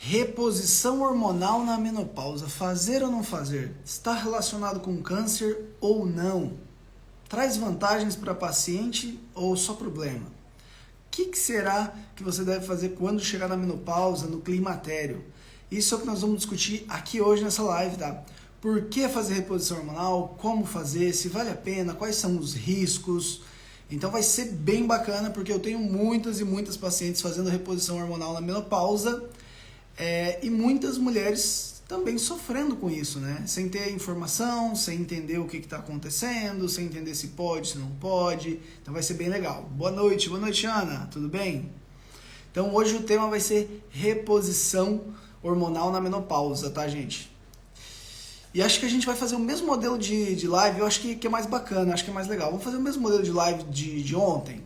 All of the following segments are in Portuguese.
Reposição hormonal na menopausa, fazer ou não fazer? Está relacionado com câncer ou não? Traz vantagens para a paciente ou só problema? O que será que você deve fazer quando chegar na menopausa, no climatério? Isso é o que nós vamos discutir aqui hoje nessa live, tá? Por que fazer reposição hormonal? Como fazer? Se vale a pena? Quais são os riscos? Então vai ser bem bacana, porque eu tenho muitas e muitas pacientes fazendo reposição hormonal na menopausa, e muitas mulheres também sofrendo com isso, né? Sem ter informação, sem entender o que está acontecendo, sem entender se pode, se não pode. Então vai ser bem legal. Boa noite, Ana, tudo bem? Então hoje o tema vai ser reposição hormonal na menopausa, tá, gente? E acho que a gente vai fazer o mesmo modelo de live, eu acho que é mais bacana, acho que é mais legal. Vamos fazer o mesmo modelo de live de ontem,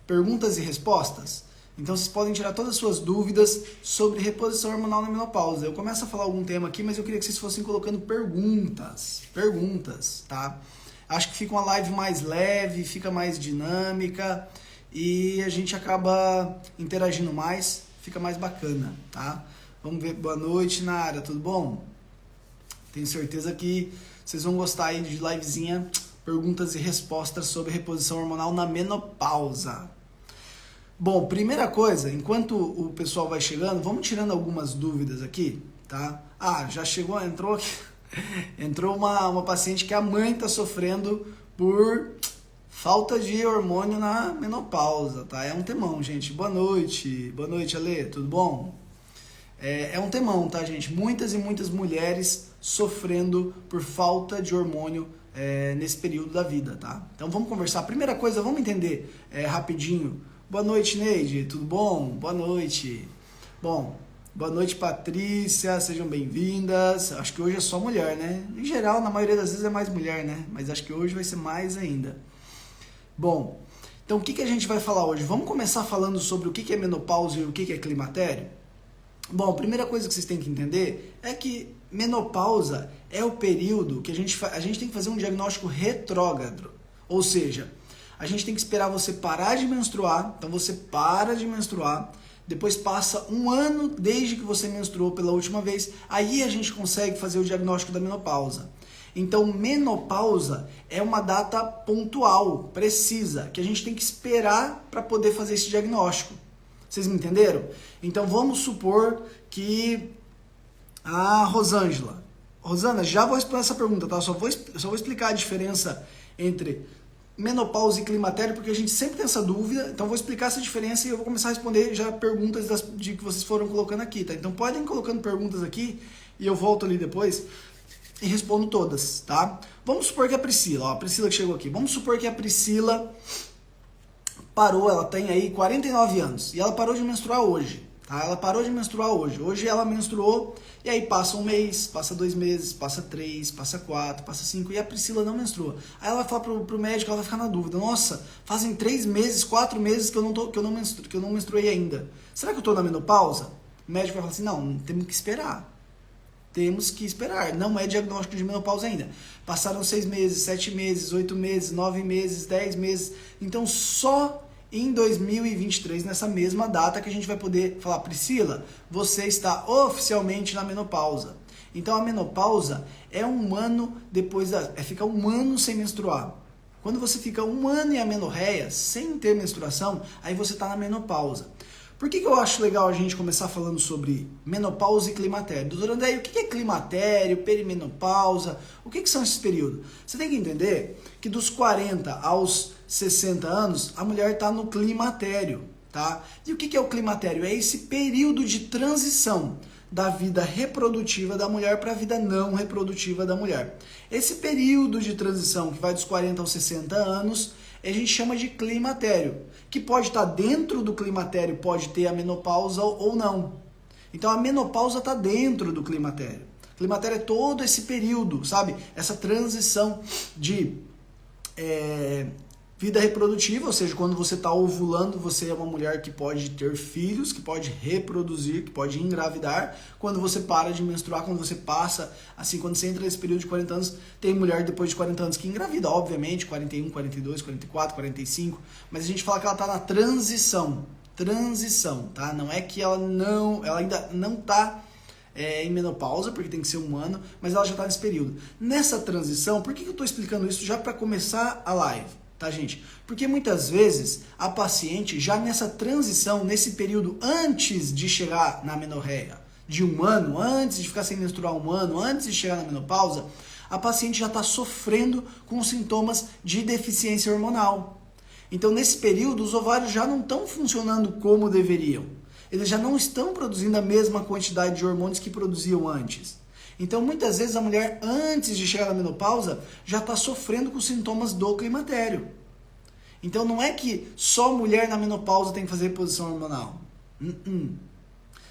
perguntas e respostas. Então vocês podem tirar todas as suas dúvidas sobre reposição hormonal na menopausa. Eu começo a falar algum tema aqui, mas eu queria que vocês fossem colocando perguntas, tá? Acho que fica uma live mais leve, fica mais dinâmica e a gente acaba interagindo mais, fica mais bacana, tá? Vamos ver, boa noite, Nara, tudo bom? Tenho certeza que vocês vão gostar aí de livezinha, perguntas e respostas sobre reposição hormonal na menopausa. Bom, primeira coisa, enquanto o pessoal vai chegando, vamos tirando algumas dúvidas aqui, tá? Já chegou, entrou uma paciente que a mãe tá sofrendo por falta de hormônio na menopausa, tá? É um temão, gente. Boa noite, Ale, tudo bom? É um temão, tá, gente? Muitas e muitas mulheres sofrendo por falta de hormônio nesse período da vida, tá? Então vamos conversar. Primeira coisa, vamos entender rapidinho. Boa noite, Neide, tudo bom? Boa noite. Bom, boa noite, Patrícia, sejam bem-vindas. Acho que hoje é só mulher, né? Em geral, na maioria das vezes é mais mulher, né? Mas acho que hoje vai ser mais ainda. Bom, então o que a gente vai falar hoje? Vamos começar falando sobre o que é menopausa e o que é climatério? Bom, a primeira coisa que vocês têm que entender é que menopausa é o período que a gente tem que fazer um diagnóstico retrógrado, ou seja, a gente tem que esperar você parar de menstruar, então você para de menstruar, depois passa um ano desde que você menstruou pela última vez, aí a gente consegue fazer o diagnóstico da menopausa. Então menopausa é uma data pontual, precisa, que a gente tem que esperar para poder fazer esse diagnóstico. Vocês me entenderam? Então vamos supor que a Rosângela, já vou responder essa pergunta, tá? Só vou explicar a diferença entre menopausa e climatério, porque a gente sempre tem essa dúvida, então vou explicar essa diferença e eu vou começar a responder já perguntas de que vocês foram colocando aqui, tá? Então podem ir colocando perguntas aqui e eu volto ali depois e respondo todas, tá? Vamos supor que a Priscila, a Priscila que chegou aqui, vamos supor que a Priscila parou, ela tem aí 49 anos e ela parou de menstruar hoje, tá? Ela parou de menstruar hoje, hoje ela menstruou e aí passa um mês, passa 2 meses, passa 3, passa 4, passa 5 e a Priscila não menstrua. Aí ela vai falar pro médico, ela vai ficar na dúvida, nossa, fazem 3 meses, 4 meses que eu não menstruei ainda. Será que eu tô na menopausa? O médico vai falar assim, não, temos que esperar. Temos que esperar, não é diagnóstico de menopausa ainda. Passaram 6 meses, 7 meses, 8 meses, 9 meses, 10 meses. Então só em 2023, nessa mesma data, que a gente vai poder falar, Priscila, você está oficialmente na menopausa. Então a menopausa é um ano depois fica um ano sem menstruar. Quando você fica um ano em amenorreia, sem ter menstruação, aí você está na menopausa. Por que eu acho legal a gente começar falando sobre menopausa e climatério? Doutor André, o que é climatério, perimenopausa? O que são esses períodos? Você tem que entender que dos 40 aos 60 anos, a mulher está no climatério, tá? E o que é o climatério? É esse período de transição da vida reprodutiva da mulher para a vida não reprodutiva da mulher. Esse período de transição que vai dos 40 aos 60 anos, a gente chama de climatério, que pode estar dentro do climatério, pode ter a menopausa ou não. Então a menopausa está dentro do climatério. O climatério é todo esse período, sabe? Essa transição de vida reprodutiva, ou seja, quando você está ovulando, você é uma mulher que pode ter filhos, que pode reproduzir, que pode engravidar. Quando você para de menstruar, quando você passa, assim, quando você entra nesse período de 40 anos, tem mulher depois de 40 anos que engravida, obviamente, 41, 42, 44, 45, mas a gente fala que ela está na transição, transição, tá? Não é que ela ainda não tá em menopausa, porque tem que ser um ano, mas ela já está nesse período. Nessa transição, por que eu estou explicando isso já para começar a live, tá, gente? Porque muitas vezes a paciente, já nessa transição, nesse período antes de chegar na menorreia, de um ano, antes de ficar sem menstruar um ano, antes de chegar na menopausa, a paciente já está sofrendo com sintomas de deficiência hormonal. Então, nesse período, os ovários já não estão funcionando como deveriam. Eles já não estão produzindo a mesma quantidade de hormônios que produziam antes. Então, muitas vezes, a mulher, antes de chegar na menopausa, já está sofrendo com sintomas do climatério. Então, não é que só mulher na menopausa tem que fazer reposição hormonal.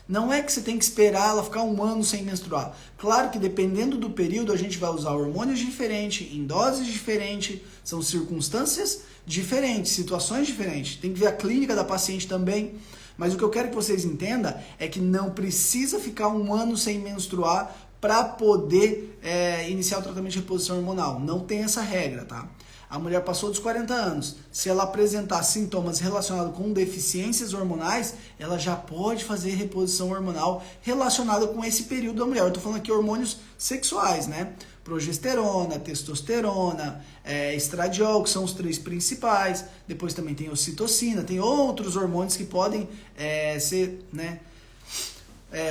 Não é que você tem que esperar ela ficar um ano sem menstruar. Claro que dependendo do período a gente vai usar hormônios diferentes, em doses diferentes, são circunstâncias diferentes, situações diferentes. Tem que ver a clínica da paciente também. Mas o que eu quero que vocês entendam é que não precisa ficar um ano sem menstruar para poder iniciar o tratamento de reposição hormonal. Não tem essa regra, tá? A mulher passou dos 40 anos, se ela apresentar sintomas relacionados com deficiências hormonais, ela já pode fazer reposição hormonal relacionada com esse período da mulher. Eu estou falando aqui hormônios sexuais, né? Progesterona, testosterona, estradiol, que são os 3 principais. Depois também tem ocitocina, tem outros hormônios que podem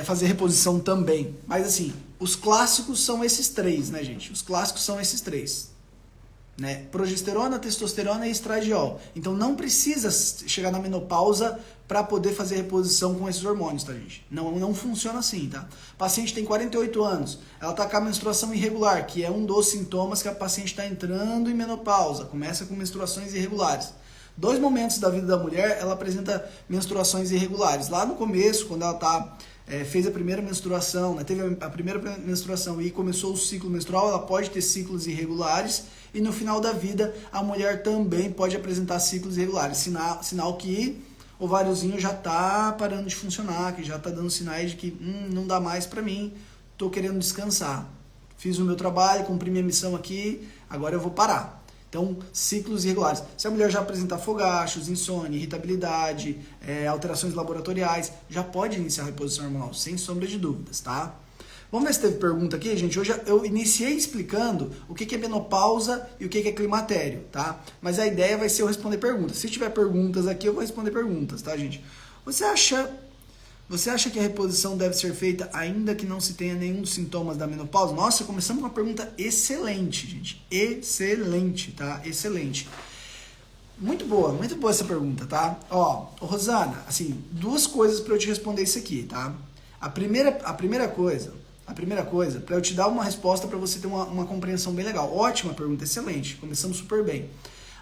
fazer reposição também. Mas assim, os clássicos são esses 3, né, gente? Os clássicos são esses 3. Né? Progesterona, testosterona e estradiol. Então não precisa chegar na menopausa para poder fazer reposição com esses hormônios, tá, gente? Não funciona assim, tá? A paciente tem 48 anos, ela tá com a menstruação irregular, que é um dos sintomas que a paciente está entrando em menopausa, começa com menstruações irregulares. 2 momentos da vida da mulher, ela apresenta menstruações irregulares. Lá no começo, quando ela fez a primeira menstruação, né, teve a primeira menstruação e começou o ciclo menstrual, ela pode ter ciclos irregulares e no final da vida a mulher também pode apresentar ciclos irregulares, sinal que o ováriozinho já está parando de funcionar, que já está dando sinais de que não dá mais para mim, estou querendo descansar. Fiz o meu trabalho, cumpri minha missão aqui, agora eu vou parar. Então, ciclos irregulares. Se a mulher já apresentar fogachos, insônia, irritabilidade, alterações laboratoriais, já pode iniciar a reposição hormonal, sem sombra de dúvidas, tá? Vamos ver se teve pergunta aqui, gente. Hoje eu iniciei explicando o que é menopausa e o que é climatério, tá? Mas a ideia vai ser eu responder perguntas. Se tiver perguntas aqui, eu vou responder perguntas, tá, gente? Você acha que a reposição deve ser feita ainda que não se tenha nenhum dos sintomas da menopausa? Nossa, começamos com uma pergunta excelente, gente. Excelente, tá? Excelente. Muito boa essa pergunta, tá? Ó, Rosana, assim, 2 coisas para eu te responder isso aqui, tá? A primeira coisa, para eu te dar uma resposta para você ter uma compreensão bem legal. Ótima pergunta, excelente. Começamos super bem.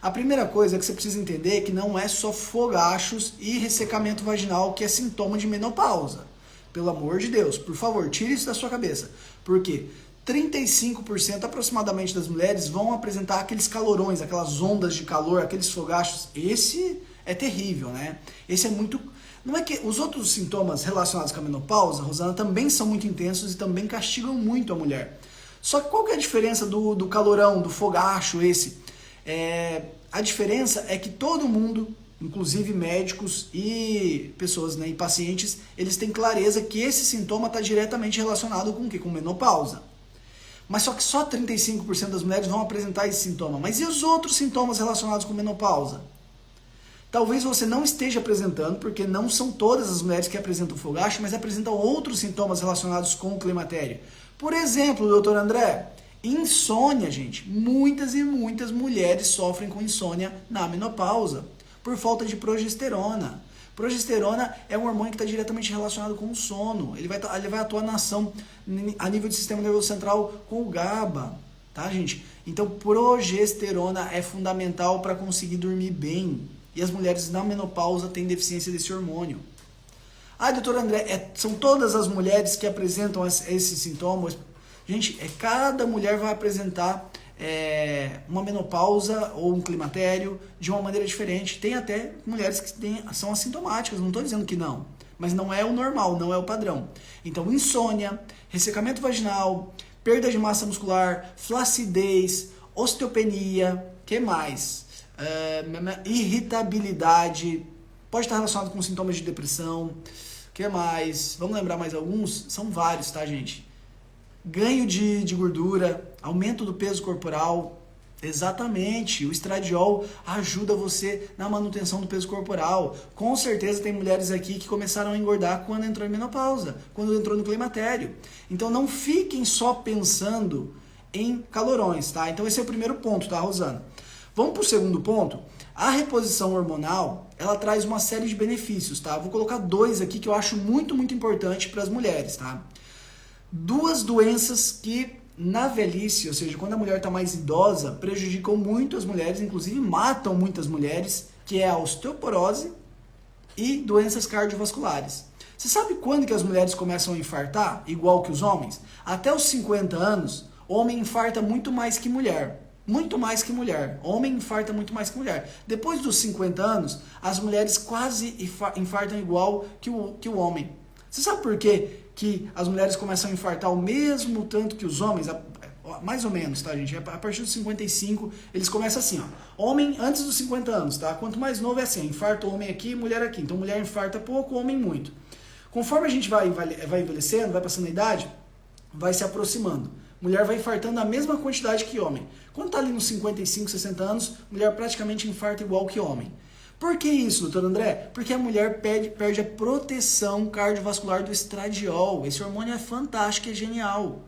A primeira coisa que você precisa entender é que não é só fogachos e ressecamento vaginal que é sintoma de menopausa. Pelo amor de Deus, por favor, tire isso da sua cabeça. Por quê? 35% aproximadamente das mulheres vão apresentar aqueles calorões, aquelas ondas de calor, aqueles fogachos. Esse é terrível, né? Esse é muito... Não é que os outros sintomas relacionados com a menopausa, Rosana, também são muito intensos e também castigam muito a mulher. Só que qual que é a diferença do calorão, do fogacho esse? A diferença é que todo mundo, inclusive médicos e pessoas, né, e pacientes, eles têm clareza que esse sintoma está diretamente relacionado com o quê? Com menopausa. Mas só que só 35% das mulheres vão apresentar esse sintoma. Mas e os outros sintomas relacionados com menopausa? Talvez você não esteja apresentando, porque não são todas as mulheres que apresentam fogacho, mas apresentam outros sintomas relacionados com o climatério. Por exemplo, doutor André, insônia, gente. Muitas e muitas mulheres sofrem com insônia na menopausa, por falta de progesterona. Progesterona é um hormônio que está diretamente relacionado com o sono. Ele vai atuar na ação a nível do sistema nervoso central com o GABA, tá, gente? Então, progesterona é fundamental para conseguir dormir bem. E as mulheres na menopausa têm deficiência desse hormônio. Ah, doutor André, são todas as mulheres que apresentam esses sintomas? Gente, cada mulher vai apresentar uma menopausa ou um climatério de uma maneira diferente. Tem até mulheres que são assintomáticas, não estou dizendo que não. Mas não é o normal, não é o padrão. Então, insônia, ressecamento vaginal, perda de massa muscular, flacidez, osteopenia, que mais? Irritabilidade, Pode estar relacionado com sintomas de depressão. O que mais? Vamos lembrar mais alguns? São vários, tá, gente? Ganho de gordura, aumento do peso corporal. Exatamente, o estradiol ajuda você na manutenção do peso corporal. Com certeza tem mulheres aqui que começaram a engordar quando entrou em menopausa, quando entrou no climatério. Então não fiquem só pensando em calorões, tá? Então esse é o primeiro ponto, tá, Rosana? Vamos para o segundo ponto. A reposição hormonal, ela traz uma série de benefícios, tá? Vou colocar 2 aqui que eu acho muito importante para as mulheres, tá? 2 doenças que na velhice, ou seja, quando a mulher está mais idosa, prejudicam muito as mulheres, inclusive matam muitas mulheres, que é a osteoporose e doenças cardiovasculares. Você sabe quando que as mulheres começam a infartar, igual que os homens? Até os 50 anos, homem infarta muito mais que mulher. Muito mais que mulher. Homem infarta muito mais que mulher. Depois dos 50 anos, as mulheres quase infartam igual que o homem. Você sabe por quê que as mulheres começam a infartar o mesmo tanto que os homens? Mais ou menos, tá, gente? A partir dos 55, eles começam assim, ó. Homem antes dos 50 anos, tá? Quanto mais novo é assim, infarta homem aqui, mulher aqui. Então, mulher infarta pouco, homem muito. Conforme a gente vai envelhecendo, vai passando a idade, vai se aproximando. Mulher vai infartando a mesma quantidade que homem. Quando tá ali nos 55, 60 anos, mulher praticamente infarta igual que homem. Por que isso, doutor André? Porque a mulher perde a proteção cardiovascular do estradiol. Esse hormônio é fantástico, é genial.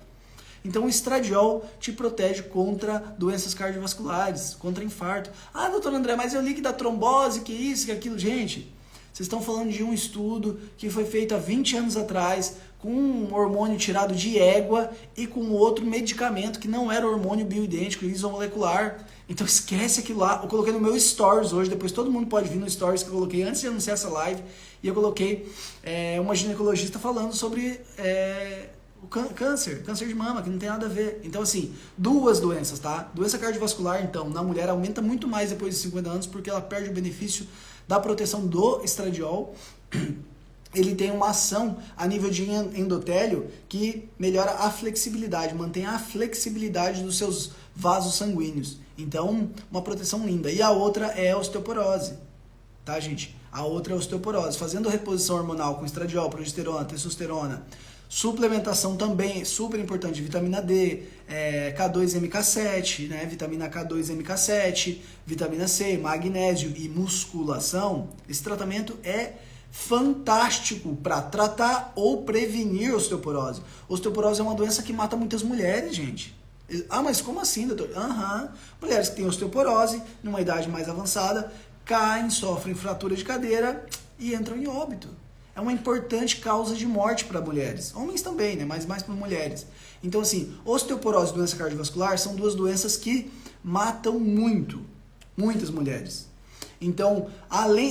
Então o estradiol te protege contra doenças cardiovasculares, contra infarto. Ah, doutor André, mas eu li que dá trombose, que isso, que aquilo. Gente, vocês estão falando de um estudo que foi feito há 20 anos atrás, com um hormônio tirado de égua e com outro medicamento que não era hormônio bioidêntico, isomolecular. Então esquece aquilo lá. Eu coloquei no meu stories hoje, depois todo mundo pode vir no stories que eu coloquei antes de anunciar essa live. E eu coloquei uma ginecologista falando sobre o câncer de mama, que não tem nada a ver. Então assim, 2 doenças, tá? Doença cardiovascular, então, na mulher aumenta muito mais depois de 50 anos porque ela perde o benefício da proteção do estradiol. Ele tem uma ação a nível de endotélio que melhora a flexibilidade, mantém a flexibilidade dos seus vasos sanguíneos. Então, uma proteção linda. E a outra é a osteoporose, tá, gente? A outra é a osteoporose. Fazendo reposição hormonal com estradiol, progesterona, testosterona, suplementação também super importante de vitamina D, K2MK7, né? Vitamina K2MK7, vitamina C, magnésio e musculação. Esse tratamento é fantástico para tratar ou prevenir osteoporose. Osteoporose é uma doença que mata muitas mulheres, gente. Ah, mas como assim, doutor? Mulheres que têm osteoporose, numa idade mais avançada, caem, sofrem fratura de cadeira e entram em óbito. É uma importante causa de morte para mulheres. Homens também, né? Mas mais para mulheres. Então, assim, osteoporose e doença cardiovascular são 2 doenças que matam muitas mulheres. Então,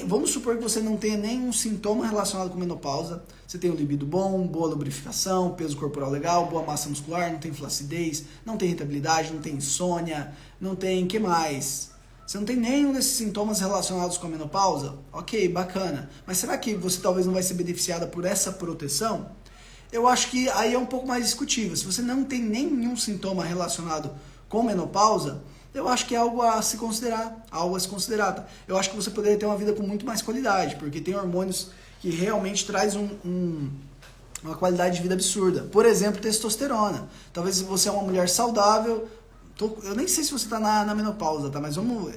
vamos supor que você não tenha nenhum sintoma relacionado com menopausa. Você tem um libido bom, boa lubrificação, peso corporal legal, boa massa muscular, não tem flacidez, não tem irritabilidade, não tem insônia, não tem... que mais? Você não tem nenhum desses sintomas relacionados com a menopausa? Ok, bacana. Mas será que você talvez não vai ser beneficiada por essa proteção? Eu acho que aí é um pouco mais discutível. Se você não tem nenhum sintoma relacionado com menopausa, eu acho que é algo a se considerar, tá? Eu acho que você poderia ter uma vida com muito mais qualidade, porque tem hormônios que realmente traz uma qualidade de vida absurda. Por exemplo, testosterona. Talvez você é uma mulher saudável, eu nem sei se você está na menopausa, tá? Mas vamos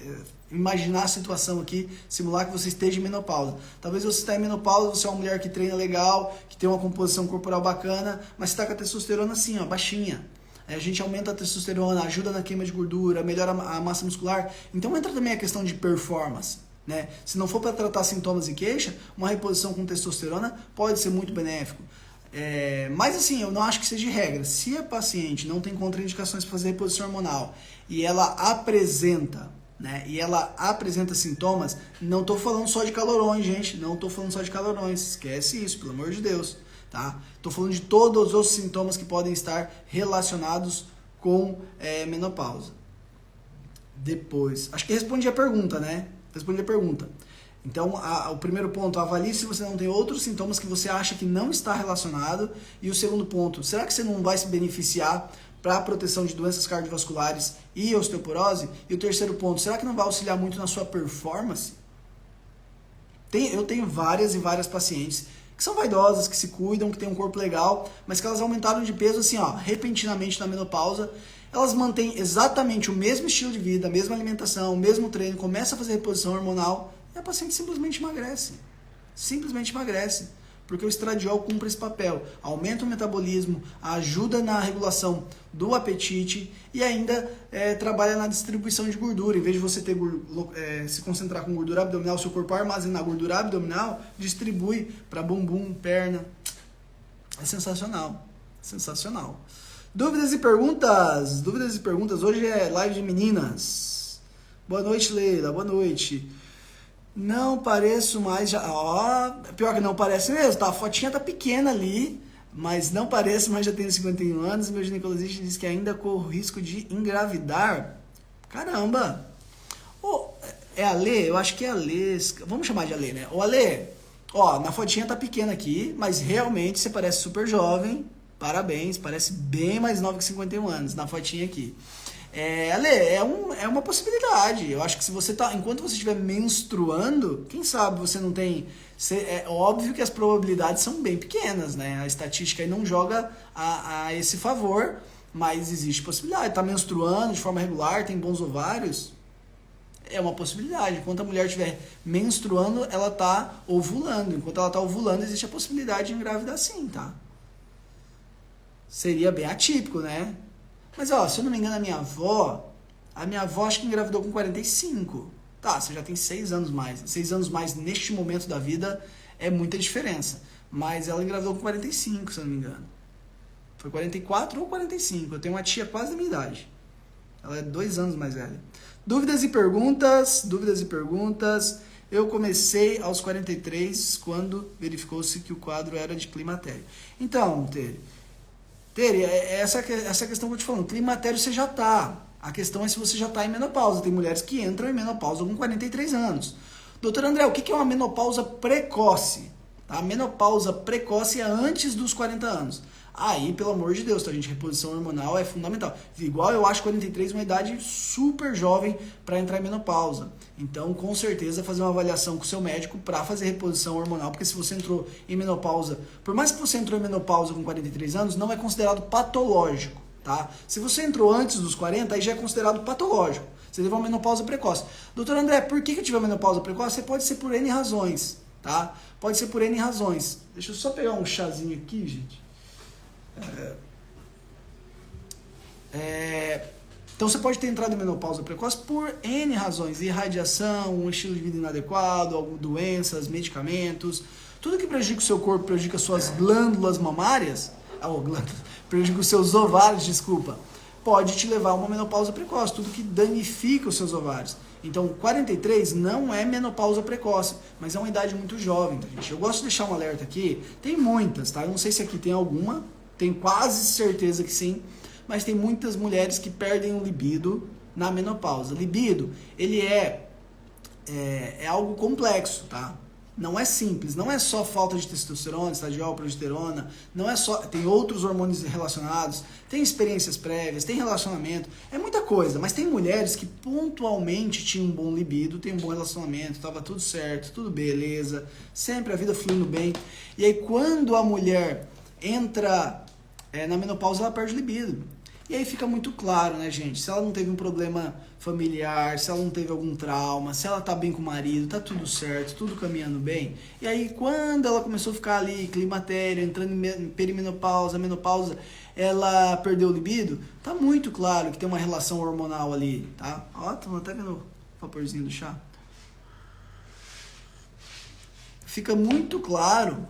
imaginar a situação aqui, simular que você esteja em menopausa. Talvez você está em menopausa, você é uma mulher que treina legal, que tem uma composição corporal bacana, mas você está com a testosterona assim, ó, baixinha. A gente aumenta a testosterona, ajuda na queima de gordura, melhora a massa muscular. Então entra também a questão de performance, né? Se não for para tratar sintomas e queixa, uma reposição com testosterona pode ser muito benéfico. Mas assim, eu não acho que seja regra. Se a paciente não tem contraindicações para fazer reposição hormonal e ela apresenta, né? E ela apresenta sintomas, não estou falando só de calorões, gente. Não estou falando só de calorões. Esquece isso, pelo amor de Deus. Tá? Estou falando de todos os sintomas que podem estar relacionados com menopausa. Depois, acho que respondi a pergunta, né? Respondi a pergunta. Então, o primeiro ponto, avalie se você não tem outros sintomas que você acha que não está relacionado. E o segundo ponto, será que você não vai se beneficiar para a proteção de doenças cardiovasculares e osteoporose? E o terceiro ponto, será que não vai auxiliar muito na sua performance? Eu tenho várias e várias pacientes que são vaidosas, que se cuidam, que têm um corpo legal, mas que elas aumentaram de peso assim, ó, repentinamente na menopausa. Elas mantêm exatamente o mesmo estilo de vida, a mesma alimentação, o mesmo treino, começam a fazer reposição hormonal e a paciente simplesmente emagrece. Simplesmente emagrece. Porque o estradiol cumpre esse papel. Aumenta o metabolismo, ajuda na regulação do apetite e ainda trabalha na distribuição de gordura. Em vez de você se concentrar com gordura abdominal, seu corpo armazenar gordura abdominal, distribui para bumbum, perna. É sensacional. Sensacional. Dúvidas e perguntas? Dúvidas e perguntas. Hoje é live de meninas. Boa noite, Leila. Boa noite. Não pareço mais... pior que não parece mesmo, tá? A fotinha tá pequena ali, mas não parece, mas já tenho 51 anos. Meu ginecologista diz que ainda corro risco de engravidar. Caramba! É a Lê? Eu acho que é a Lê. Vamos chamar de Alê, né? Ô, Alê, na fotinha tá pequena aqui, mas realmente você parece super jovem. Parabéns, parece bem mais nova que 51 anos na fotinha aqui. Ale, é uma possibilidade. Eu acho que se você enquanto você estiver menstruando, quem sabe você não tem... É óbvio que as probabilidades são bem pequenas, né? A estatística aí não joga a esse favor, mas existe possibilidade. Tá menstruando de forma regular, tem bons ovários, é uma possibilidade. Enquanto a mulher estiver menstruando, ela tá ovulando. Enquanto ela tá ovulando, existe a possibilidade de engravidar sim, tá? Seria bem atípico, né? Mas, se eu não me engano, a minha avó acho que engravidou com 45. Tá, você já tem 6 anos mais. 6 anos mais neste momento da vida é muita diferença. Mas ela engravidou com 45, se eu não me engano. Foi 44 ou 45. Eu tenho uma tia quase da minha idade. Ela é 2 anos mais velha. Dúvidas e perguntas? Dúvidas e perguntas. Eu comecei aos 43, quando verificou-se que o quadro era de climatério. Então, Tere, essa questão que eu te falando, climatério você já tá. A questão é se você já tá em menopausa. Tem mulheres que entram em menopausa com 43 anos. Doutor André, o que é uma menopausa precoce? A menopausa precoce é antes dos 40 anos. Aí, pelo amor de Deus, tá, gente? Reposição hormonal é fundamental. Igual eu acho 43 uma idade super jovem para entrar em menopausa. Então, com certeza, fazer uma avaliação com o seu médico para fazer reposição hormonal, porque se você entrou em menopausa, por mais que você entrou em menopausa com 43 anos, não é considerado patológico, tá? Se você entrou antes dos 40, aí já é considerado patológico. Você teve uma menopausa precoce. Doutor André, por que eu tive uma menopausa precoce? Você pode ser por N razões, tá? Pode ser por N razões. Deixa eu só pegar um chazinho aqui, gente. Então você pode ter entrado em menopausa precoce por N razões: irradiação, um estilo de vida inadequado, doenças, medicamentos, tudo que prejudica o seu corpo, prejudica suas glândulas mamárias, prejudica os seus ovários, pode te levar a uma menopausa precoce, tudo que danifica os seus ovários. Então 43 não é menopausa precoce, mas é uma idade muito jovem, tá, gente? Eu gosto de deixar um alerta aqui, tem muitas, tá? Eu não sei se aqui tem alguma, tenho quase certeza que sim, mas tem muitas mulheres que perdem o libido na menopausa. Libido, ele é algo complexo, tá? Não é simples, não é só falta de testosterona, estradiol, progesterona, não é só, tem outros hormônios relacionados, tem experiências prévias, tem relacionamento, é muita coisa, mas tem mulheres que pontualmente tinham um bom libido, tem um bom relacionamento, estava tudo certo, tudo beleza, sempre a vida fluindo bem, e aí quando a mulher entra na menopausa, ela perde o libido. E aí fica muito claro, né, gente? Se ela não teve um problema familiar, se ela não teve algum trauma, se ela tá bem com o marido, tá tudo certo, tudo caminhando bem. E aí, quando ela começou a ficar ali, climatério, entrando em perimenopausa, menopausa, ela perdeu o libido, tá muito claro que tem uma relação hormonal ali, tá? Ó, tô até vendo o vaporzinho do chá. Fica muito claro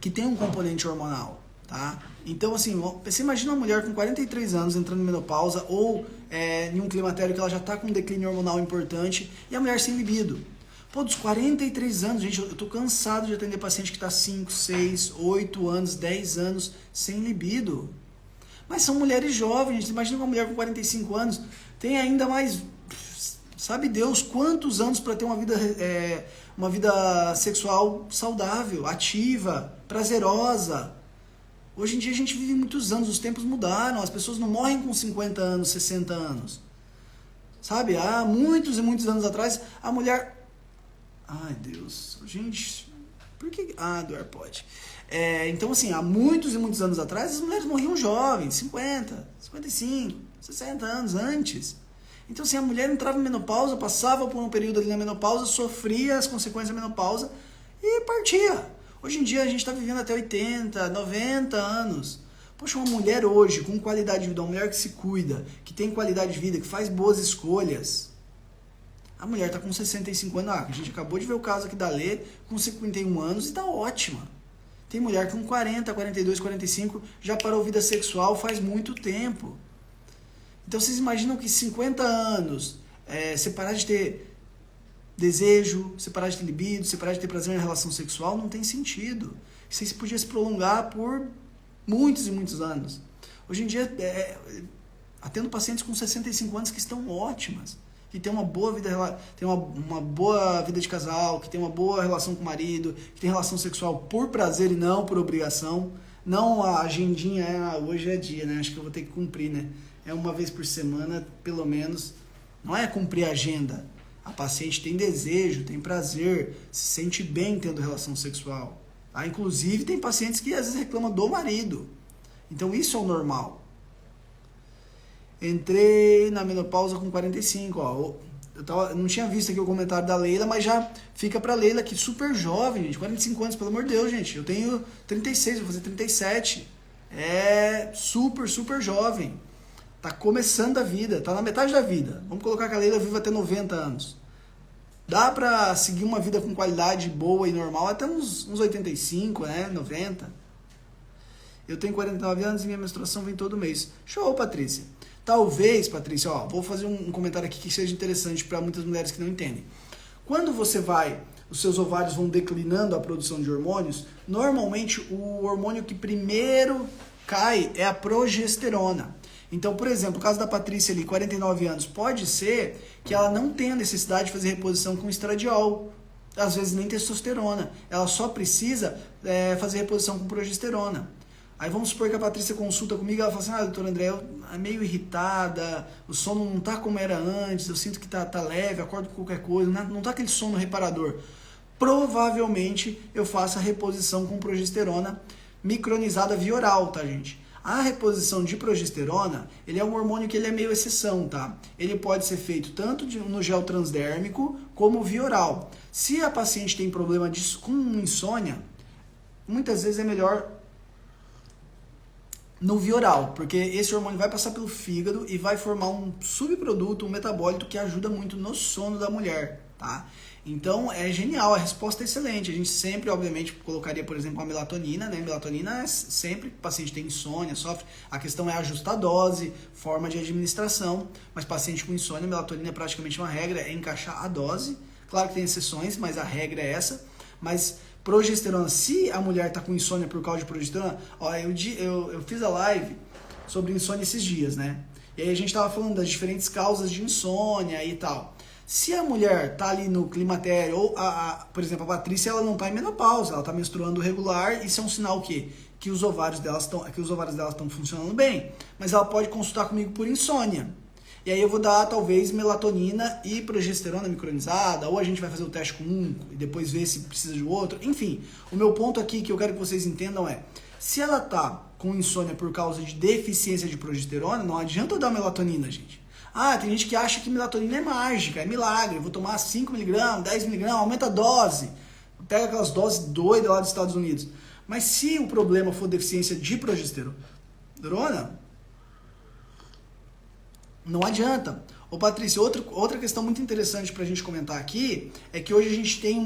que tem um componente hormonal, tá? Então, assim, você imagina uma mulher com 43 anos entrando em menopausa ou em um climatério que ela já está com um declínio hormonal importante e a mulher sem libido. Pô, dos 43 anos, gente, eu tô cansado de atender paciente que está 5, 6, 8 anos, 10 anos sem libido. Mas são mulheres jovens, gente. Imagina uma mulher com 45 anos tem ainda mais, sabe Deus, quantos anos para ter uma vida sexual saudável, ativa, prazerosa. Hoje em dia a gente vive muitos anos, os tempos mudaram, as pessoas não morrem com 50 anos, 60 anos. Sabe, há muitos e muitos anos atrás, a mulher... Ai, Deus. Gente, por que... Ah, do AirPod. Então, assim, há muitos e muitos anos atrás, as mulheres morriam jovens, 50, 55, 60 anos antes. Então, assim, a mulher entrava em menopausa, passava por um período ali na menopausa, sofria as consequências da menopausa e partia. Hoje em dia, a gente está vivendo até 80, 90 anos. Poxa, uma mulher hoje, com qualidade de vida, uma mulher que se cuida, que tem qualidade de vida, que faz boas escolhas. A mulher está com 65 anos. A gente acabou de ver o caso aqui da Lê, com 51 anos e está ótima. Tem mulher com 40, 42, 45, já parou vida sexual faz muito tempo. Então vocês imaginam que 50 anos, você parar de ter desejo, você parar de ter libido, você parar de ter prazer na relação sexual, não tem sentido. Isso podia se prolongar por muitos e muitos anos. Hoje em dia, atendo pacientes com 65 anos que estão ótimas, que tem uma boa vida, tem uma boa vida de casal, que tem uma boa relação com o marido, que tem relação sexual por prazer e não por obrigação. Não a agendinha, hoje é dia, né? Acho que eu vou ter que cumprir, né? É uma vez por semana, pelo menos. Não é cumprir a agenda. A paciente tem desejo, tem prazer, se sente bem tendo relação sexual. Tá? Inclusive, tem pacientes que às vezes reclamam do marido. Então, isso é o normal. Entrei na menopausa com 45, ó. Eu não tinha visto aqui o comentário da Leila, mas já fica pra Leila aqui, super jovem, gente. 45 anos, pelo amor de Deus, gente. Eu tenho 36, vou fazer 37. É super, super jovem. Tá começando a vida, tá na metade da vida. Vamos colocar que a Leila viva até 90 anos. Dá pra seguir uma vida com qualidade boa e normal até uns 85, né? 90. Eu tenho 49 anos e minha menstruação vem todo mês. Show, Patrícia. Talvez, Patrícia, vou fazer um comentário aqui que seja interessante para muitas mulheres que não entendem. Quando os seus ovários vão declinando a produção de hormônios, normalmente o hormônio que primeiro cai é a progesterona. Então, por exemplo, o caso da Patrícia ali, 49 anos, pode ser que ela não tenha necessidade de fazer reposição com estradiol, às vezes nem testosterona. Ela só precisa fazer reposição com progesterona. Aí vamos supor que a Patrícia consulta comigo e ela fala assim, doutor André, eu meio irritada, o sono não tá como era antes, eu sinto que tá leve, acordo com qualquer coisa, não tá aquele sono reparador. Provavelmente eu faço a reposição com progesterona micronizada via oral, tá, gente? A reposição de progesterona, ele é um hormônio que ele é meio exceção, tá? Ele pode ser feito tanto no gel transdérmico como via oral. Se a paciente tem problema com insônia, muitas vezes é melhor no via oral, porque esse hormônio vai passar pelo fígado e vai formar um subproduto, um metabólito que ajuda muito no sono da mulher, tá? Então é genial, a resposta é excelente. A gente sempre, obviamente, colocaria, por exemplo, a melatonina, né? Melatonina é sempre que o paciente tem insônia, sofre. A questão é ajustar a dose, forma de administração, mas paciente com insônia, melatonina é praticamente uma regra, é encaixar a dose. Claro que tem exceções, mas a regra é essa. Mas progesterona, se a mulher está com insônia por causa de progesterona, eu fiz a live sobre insônia esses dias, né? E aí a gente estava falando das diferentes causas de insônia e tal. Se a mulher tá ali no climatério, ou, por exemplo, a Patrícia, ela não tá em menopausa, ela tá menstruando regular, isso é um sinal o quê? Que os ovários delas estão funcionando bem. Mas ela pode consultar comigo por insônia. E aí eu vou dar, talvez, melatonina e progesterona micronizada, ou a gente vai fazer o teste com um e depois ver se precisa de outro. Enfim, o meu ponto aqui que eu quero que vocês entendam é, se ela tá com insônia por causa de deficiência de progesterona, não adianta eu dar melatonina, gente. Tem gente que acha que melatonina é mágica, é milagre, eu vou tomar 5mg, 10mg, aumenta a dose, pega aquelas doses doidas lá dos Estados Unidos. Mas se o problema for deficiência de progesterona, não adianta. Ô Patrícia, outra questão muito interessante pra gente comentar aqui é que hoje a gente tem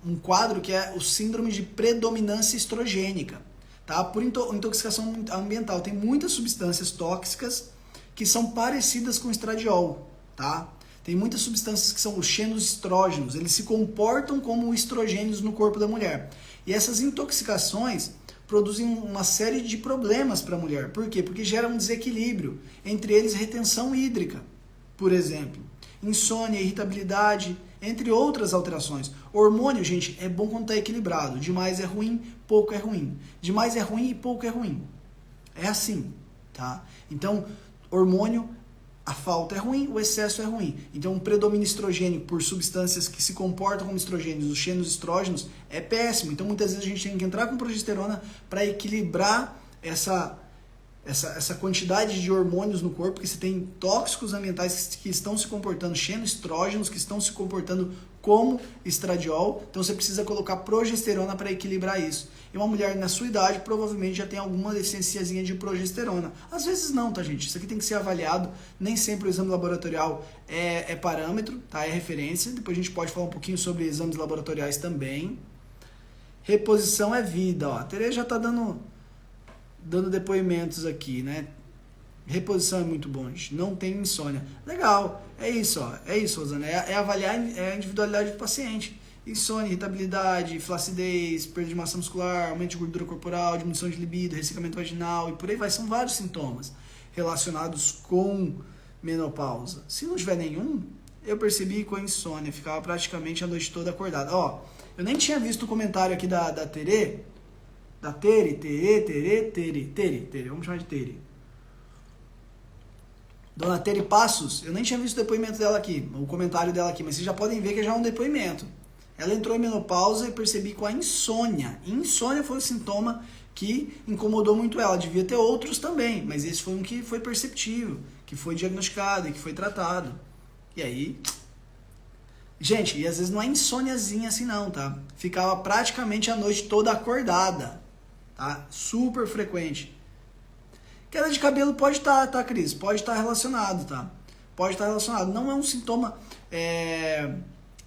um quadro que é o síndrome de predominância estrogênica, tá? Por intoxicação ambiental. Tem muitas substâncias tóxicas que são parecidas com estradiol, tá? Tem muitas substâncias que são os xenoestrógenos, eles se comportam como estrogênios no corpo da mulher. E essas intoxicações produzem uma série de problemas para a mulher. Por quê? Porque gera um desequilíbrio, entre eles retenção hídrica, por exemplo, insônia, irritabilidade, entre outras alterações. Hormônio, gente, é bom quando está equilibrado. Demais é ruim, pouco é ruim. Demais é ruim e pouco é ruim. É assim, tá? Então, hormônio A falta é ruim, o excesso é ruim. Então, um predomínio estrogênico por substâncias que se comportam como estrogênios, os xenoestrógenos, é péssimo. Então, muitas vezes a gente tem que entrar com progesterona para equilibrar essa quantidade de hormônios no corpo, porque você tem tóxicos ambientais que estão se comportando, xenoestrógenos que estão se comportando como estradiol, então você precisa colocar progesterona para equilibrar isso. E uma mulher na sua idade provavelmente já tem alguma deficiênciazinha de progesterona. Às vezes não, tá, gente? Isso aqui tem que ser avaliado, nem sempre o exame laboratorial é parâmetro, tá? É referência. Depois a gente pode falar um pouquinho sobre exames laboratoriais também. Reposição é vida, ó. A Tereza já tá dando depoimentos aqui, né? Reposição é muito bom, gente. Não tem insônia. Legal. É isso, ó. É isso, Rosana. É avaliar a individualidade do paciente. Insônia, irritabilidade, flacidez, perda de massa muscular, aumento de gordura corporal, diminuição de libido, ressecamento vaginal e por aí vai. São vários sintomas relacionados com menopausa. Se não tiver nenhum, eu percebi com a insônia. Ficava praticamente a noite toda acordada. Ó, eu nem tinha visto o comentário aqui da Tere. Da Tere, vamos chamar de Tere. Dona Tere Passos, eu nem tinha visto o depoimento dela aqui, o comentário dela aqui, mas vocês já podem ver que já é um depoimento. Ela entrou em menopausa e percebi com a insônia. Insônia foi o sintoma que incomodou muito ela. Devia ter outros também, mas esse foi um que foi perceptível, que foi diagnosticado e que foi tratado. E aí... Gente, e às vezes não é insôniazinha assim não, tá? Ficava praticamente a noite toda acordada, tá? Super frequente. Queda de cabelo pode estar, tá, Cris? Pode estar relacionado, tá? Pode estar relacionado. Não é um sintoma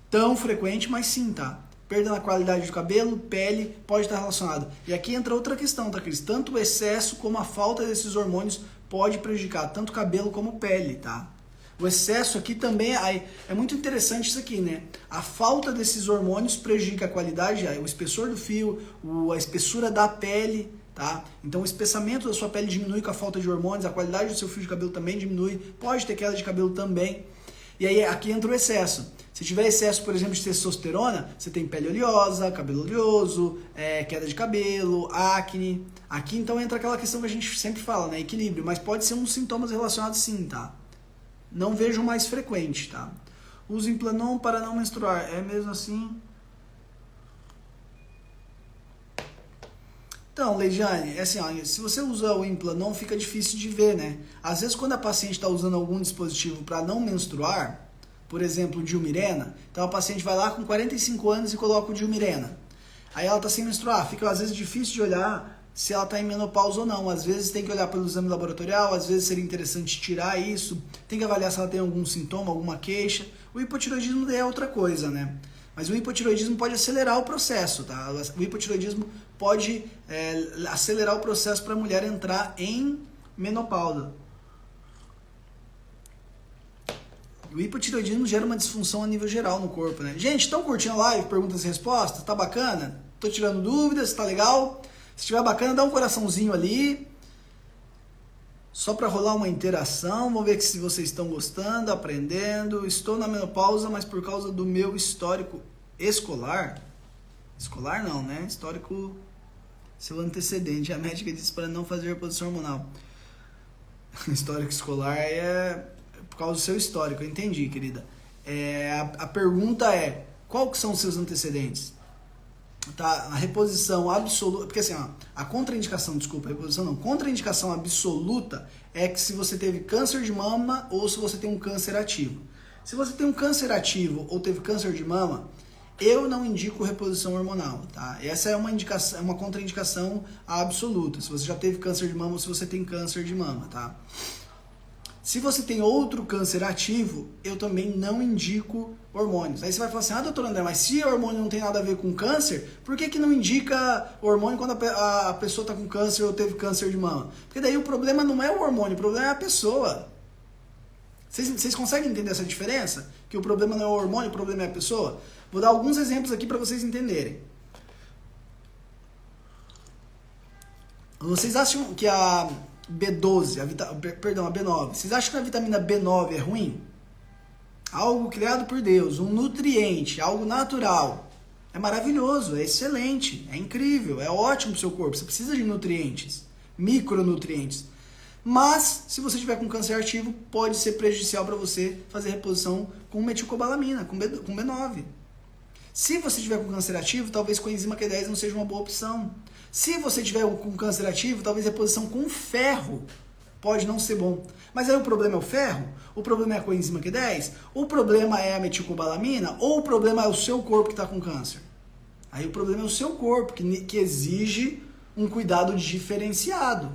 tão frequente, mas sim, tá? Perda na qualidade do cabelo, pele, pode estar relacionado. E aqui entra outra questão, tá, Cris? Tanto o excesso como a falta desses hormônios pode prejudicar tanto cabelo como pele, tá? O excesso aqui também é muito interessante isso aqui, né? A falta desses hormônios prejudica a qualidade, o espessor do fio, a espessura da pele, tá? Então o espessamento da sua pele diminui com a falta de hormônios, a qualidade do seu fio de cabelo também diminui, pode ter queda de cabelo também. E aí aqui entra o excesso. Se tiver excesso, por exemplo, de testosterona, você tem pele oleosa, cabelo oleoso, queda de cabelo, acne. Aqui então entra aquela questão que a gente sempre fala, né? Equilíbrio, mas pode ser uns sintomas relacionados sim, tá? Não vejo mais frequente, tá? Uso Implanon para não menstruar. É mesmo assim? Então, Leidiane, é assim, ó, se você usa o Implanon, fica difícil de ver, né? Às vezes, quando a paciente está usando algum dispositivo para não menstruar, por exemplo, o Dilmirena, então a paciente vai lá com 45 anos e coloca o Dilmirena. Aí ela está sem menstruar, fica às vezes difícil de olhar se ela está em menopausa ou não. Às vezes tem que olhar pelo exame laboratorial, às vezes seria interessante tirar isso, tem que avaliar se ela tem algum sintoma, alguma queixa. O hipotiroidismo é outra coisa, né? Mas o hipotiroidismo pode acelerar o processo, tá? O hipotiroidismo pode acelerar o processo para a mulher entrar em menopausa. O hipotiroidismo gera uma disfunção a nível geral no corpo, né? Gente, estão curtindo a live? Perguntas e respostas? Tá bacana? Tô tirando dúvidas, tá legal? Se estiver bacana, dá um coraçãozinho ali. Só para rolar uma interação. Vamos ver se vocês estão gostando, aprendendo. Estou na menopausa, mas por causa do meu histórico escolar. Escolar não, né? Histórico, seu antecedente. A médica disse para não fazer reposição hormonal. Histórico escolar é por causa do seu histórico. Eu entendi, querida. A pergunta é, qual que são os seus antecedentes? Tá, a reposição absoluta, porque assim, ó, a contraindicação, desculpa, reposição não, contraindicação absoluta é que se você teve câncer de mama ou se você tem um câncer ativo. Se você tem um câncer ativo ou teve câncer de mama, eu não indico reposição hormonal, tá? Essa é uma indicação, uma contraindicação absoluta, se você já teve câncer de mama ou se você tem câncer de mama, tá? Se você tem outro câncer ativo, eu também não indico hormônios. Aí você vai falar assim, doutor André, mas se hormônio não tem nada a ver com câncer, por que não indica hormônio quando a pessoa está com câncer ou teve câncer de mama? Porque daí o problema não é o hormônio, o problema é a pessoa. Vocês conseguem entender essa diferença? Que o problema não é o hormônio, o problema é a pessoa? Vou dar alguns exemplos aqui para vocês entenderem. Vocês acham que a B12, a B9, vocês acham que a vitamina B9 é ruim? Algo criado por Deus, um nutriente, algo natural. É maravilhoso, é excelente, é incrível, é ótimo para o seu corpo. Você precisa de nutrientes, micronutrientes. Mas, se você tiver com câncer ativo, pode ser prejudicial para você fazer reposição com metilcobalamina, com B9. Se você tiver com câncer ativo, talvez coenzima Q10 não seja uma boa opção. Se você tiver com câncer ativo, talvez reposição com ferro pode não ser bom. Mas aí o problema é o ferro? O problema é a coenzima Q10? O problema é a metilcobalamina? Ou o problema é o seu corpo que está com câncer? Aí o problema é o seu corpo, que exige um cuidado diferenciado.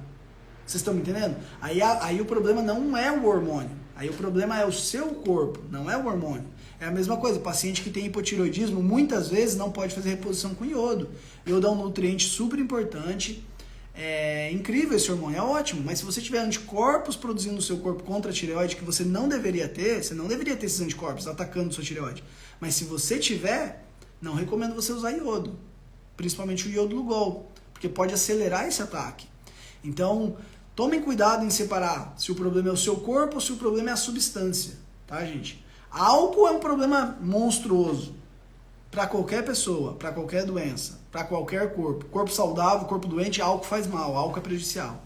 Vocês estão me entendendo? Aí o problema não é o hormônio. Aí o problema é o seu corpo, não é o hormônio. É a mesma coisa, paciente que tem hipotireoidismo muitas vezes não pode fazer reposição com iodo. Iodo é um nutriente super importante, é incrível esse hormônio, é ótimo, mas se você tiver anticorpos produzindo no seu corpo contra a tireoide, que você não deveria ter esses anticorpos atacando sua tireoide. Mas se você tiver, não recomendo você usar iodo, principalmente o iodo Lugol, porque pode acelerar esse ataque. Então, tomem cuidado em separar se o problema é o seu corpo ou se o problema é a substância, tá, gente? Álcool é um problema monstruoso para qualquer pessoa, para qualquer doença, para qualquer corpo. Corpo saudável, corpo doente, álcool faz mal, álcool é prejudicial.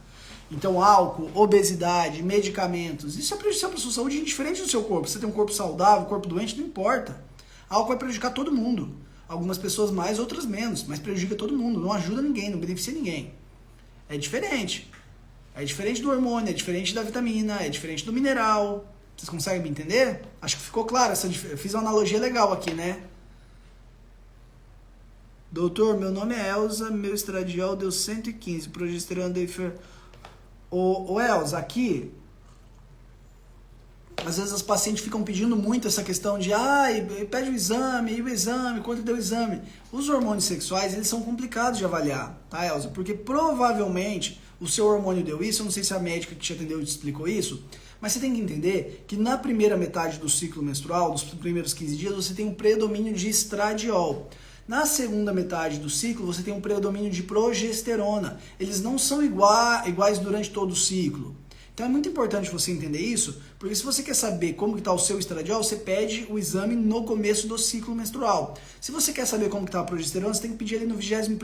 Então, álcool, obesidade, medicamentos, isso é prejudicial para a sua saúde indiferente do seu corpo. Você tem um corpo saudável, corpo doente, não importa. Álcool vai prejudicar todo mundo. Algumas pessoas mais, outras menos, mas prejudica todo mundo, não ajuda ninguém, não beneficia ninguém. É diferente. É diferente do hormônio, é diferente da vitamina, é diferente do mineral. Vocês conseguem me entender? Acho que ficou claro. Eu fiz uma analogia legal aqui, né? Doutor, meu nome é Elza, meu estradiol deu 115, progesterona deu... Ô Elza, aqui... Às vezes as pacientes ficam pedindo muito essa questão de pede o exame, quanto deu o exame. Os hormônios sexuais, eles são complicados de avaliar, tá, Elza? Porque provavelmente o seu hormônio deu isso, eu não sei se a médica que te atendeu te explicou isso, mas você tem que entender que na primeira metade do ciclo menstrual, dos primeiros 15 dias, você tem um predomínio de estradiol. Na segunda metade do ciclo, você tem um predomínio de progesterona. Eles não são iguais durante todo o ciclo. Então é muito importante você entender isso, porque se você quer saber como está o seu estradiol, você pede o exame no começo do ciclo menstrual. Se você quer saber como está a progesterona, você tem que pedir ali no 21º,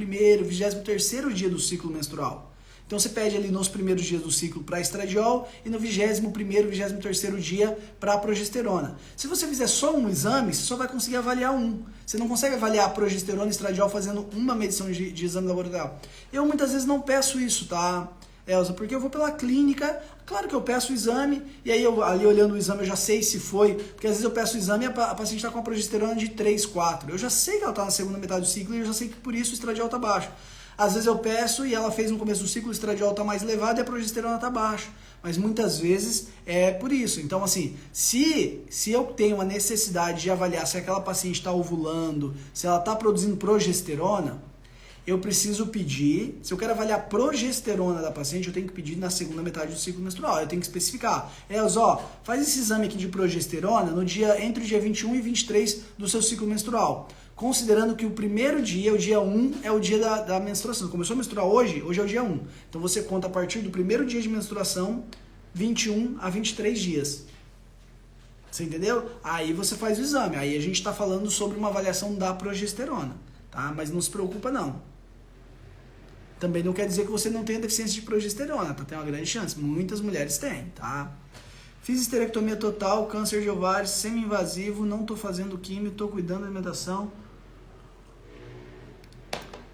23º dia do ciclo menstrual. Então você pede ali nos primeiros dias do ciclo para estradiol e no 21º, 23º dia para a progesterona. Se você fizer só um exame, você só vai conseguir avaliar um. Você não consegue avaliar a progesterona e estradiol fazendo uma medição de exame laboratorial. Eu muitas vezes não peço isso, tá, Elza? Porque eu vou pela clínica, claro que eu peço o exame, e aí eu ali olhando o exame eu já sei se foi, porque às vezes eu peço o exame e a paciente está com a progesterona de 3, 4. Eu já sei que ela está na segunda metade do ciclo e eu já sei que por isso o estradiol está baixo. Às vezes eu peço e ela fez no começo do ciclo, o estradiol está mais elevado e a progesterona está baixa. Mas muitas vezes é por isso. Então, assim, se eu tenho a necessidade de avaliar se aquela paciente está ovulando, se ela está produzindo progesterona, eu preciso pedir, se eu quero avaliar a progesterona da paciente, eu tenho que pedir na segunda metade do ciclo menstrual. Eu tenho que especificar. Faz esse exame aqui de progesterona entre o dia 21 e 23 do seu ciclo menstrual. Considerando que o primeiro dia, o dia 1, é o dia da menstruação. Começou a menstruar hoje é o dia 1. Então você conta a partir do primeiro dia de menstruação, 21 a 23 dias. Você entendeu? Aí você faz o exame. Aí a gente está falando sobre uma avaliação da progesterona. Tá? Mas não se preocupa não. Também não quer dizer que você não tenha deficiência de progesterona. Tá? Tem uma grande chance. Muitas mulheres têm. Tá? Fiz histerectomia total, câncer de ovários, semi-invasivo, não estou fazendo químio, estou cuidando da alimentação.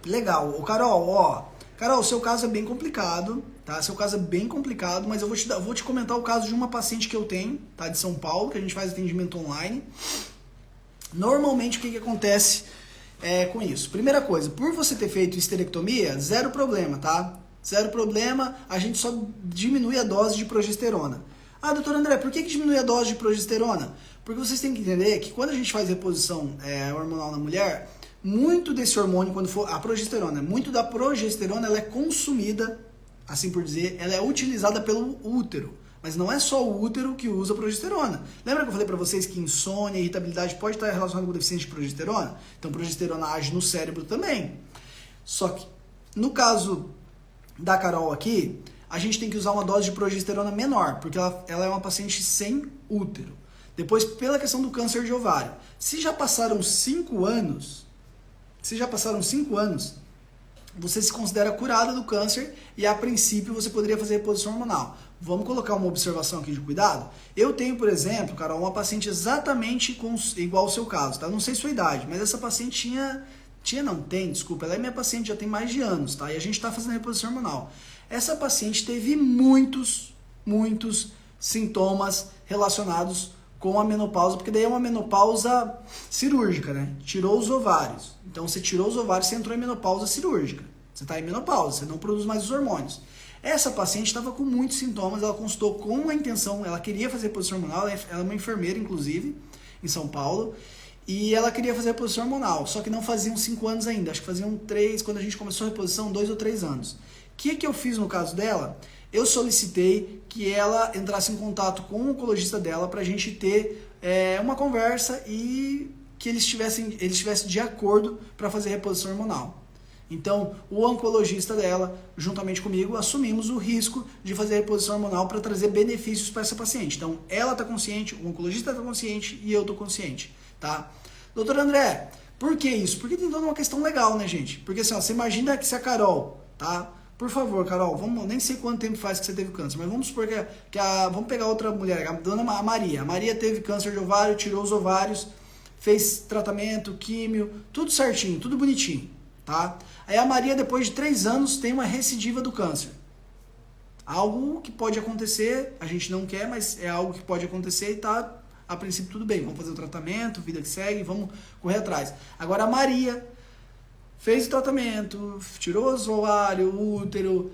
Legal. Carol, Carol, seu caso é bem complicado, tá? Seu caso é bem complicado, mas eu vou te comentar o caso de uma paciente que eu tenho, tá? De São Paulo, que a gente faz atendimento online. Normalmente, o que acontece com isso? Primeira coisa, por você ter feito histerectomia, zero problema, tá? Zero problema, a gente só diminui a dose de progesterona. Ah, doutor André, por que diminui a dose de progesterona? Porque vocês têm que entender que quando a gente faz reposição hormonal na mulher, muito desse hormônio, quando for a progesterona, muito da progesterona, ela é consumida, assim por dizer, ela é utilizada pelo útero. Mas não é só o útero que usa progesterona. Lembra que eu falei para vocês que insônia e irritabilidade pode estar relacionada com deficiência de progesterona? Então, progesterona age no cérebro também. Só que, no caso da Carol aqui, a gente tem que usar uma dose de progesterona menor, porque ela é uma paciente sem útero. Depois, pela questão do câncer de ovário. Se já passaram 5 anos, você se considera curada do câncer e a princípio você poderia fazer reposição hormonal. Vamos colocar uma observação aqui de cuidado? Eu tenho, por exemplo, Carol, uma paciente exatamente igual ao seu caso, tá? Não sei sua idade, mas essa paciente desculpa, ela é minha paciente já tem mais de anos, tá? E a gente está fazendo reposição hormonal. Essa paciente teve muitos sintomas relacionados com a menopausa, porque daí é uma menopausa cirúrgica, né? Tirou os ovários. Então você tirou os ovários, você entrou em menopausa cirúrgica. Você está em menopausa, você não produz mais os hormônios. Essa paciente estava com muitos sintomas, ela consultou com a intenção, ela queria fazer reposição hormonal, ela é uma enfermeira, inclusive, em São Paulo, e ela queria fazer reposição hormonal, só que não faziam 5 anos ainda, acho que faziam 3, quando a gente começou a reposição, 2 ou 3 anos. O que eu fiz no caso dela? Eu solicitei que ela entrasse em contato com o oncologista dela para a gente ter uma conversa e que eles estivessem de acordo para fazer reposição hormonal. Então, o oncologista dela, juntamente comigo, assumimos o risco de fazer reposição hormonal para trazer benefícios para essa paciente. Então, ela está consciente, o oncologista está consciente e eu estou consciente, tá? Doutor André, por que isso? Porque tem toda uma questão legal, né, gente? Porque assim, ó, você imagina que se a Carol, tá? Por favor, Carol, nem sei quanto tempo faz que você teve câncer, mas vamos supor vamos pegar outra mulher, a dona Maria. A Maria teve câncer de ovário, tirou os ovários, fez tratamento, químio, tudo certinho, tudo bonitinho, tá? Aí a Maria, depois de 3 anos, tem uma recidiva do câncer. Algo que pode acontecer, a gente não quer, mas é algo que pode acontecer e tá, a princípio, tudo bem. Vamos fazer o tratamento, vida que segue, vamos correr atrás. Agora a Maria fez o tratamento, tirou os ovários, o útero,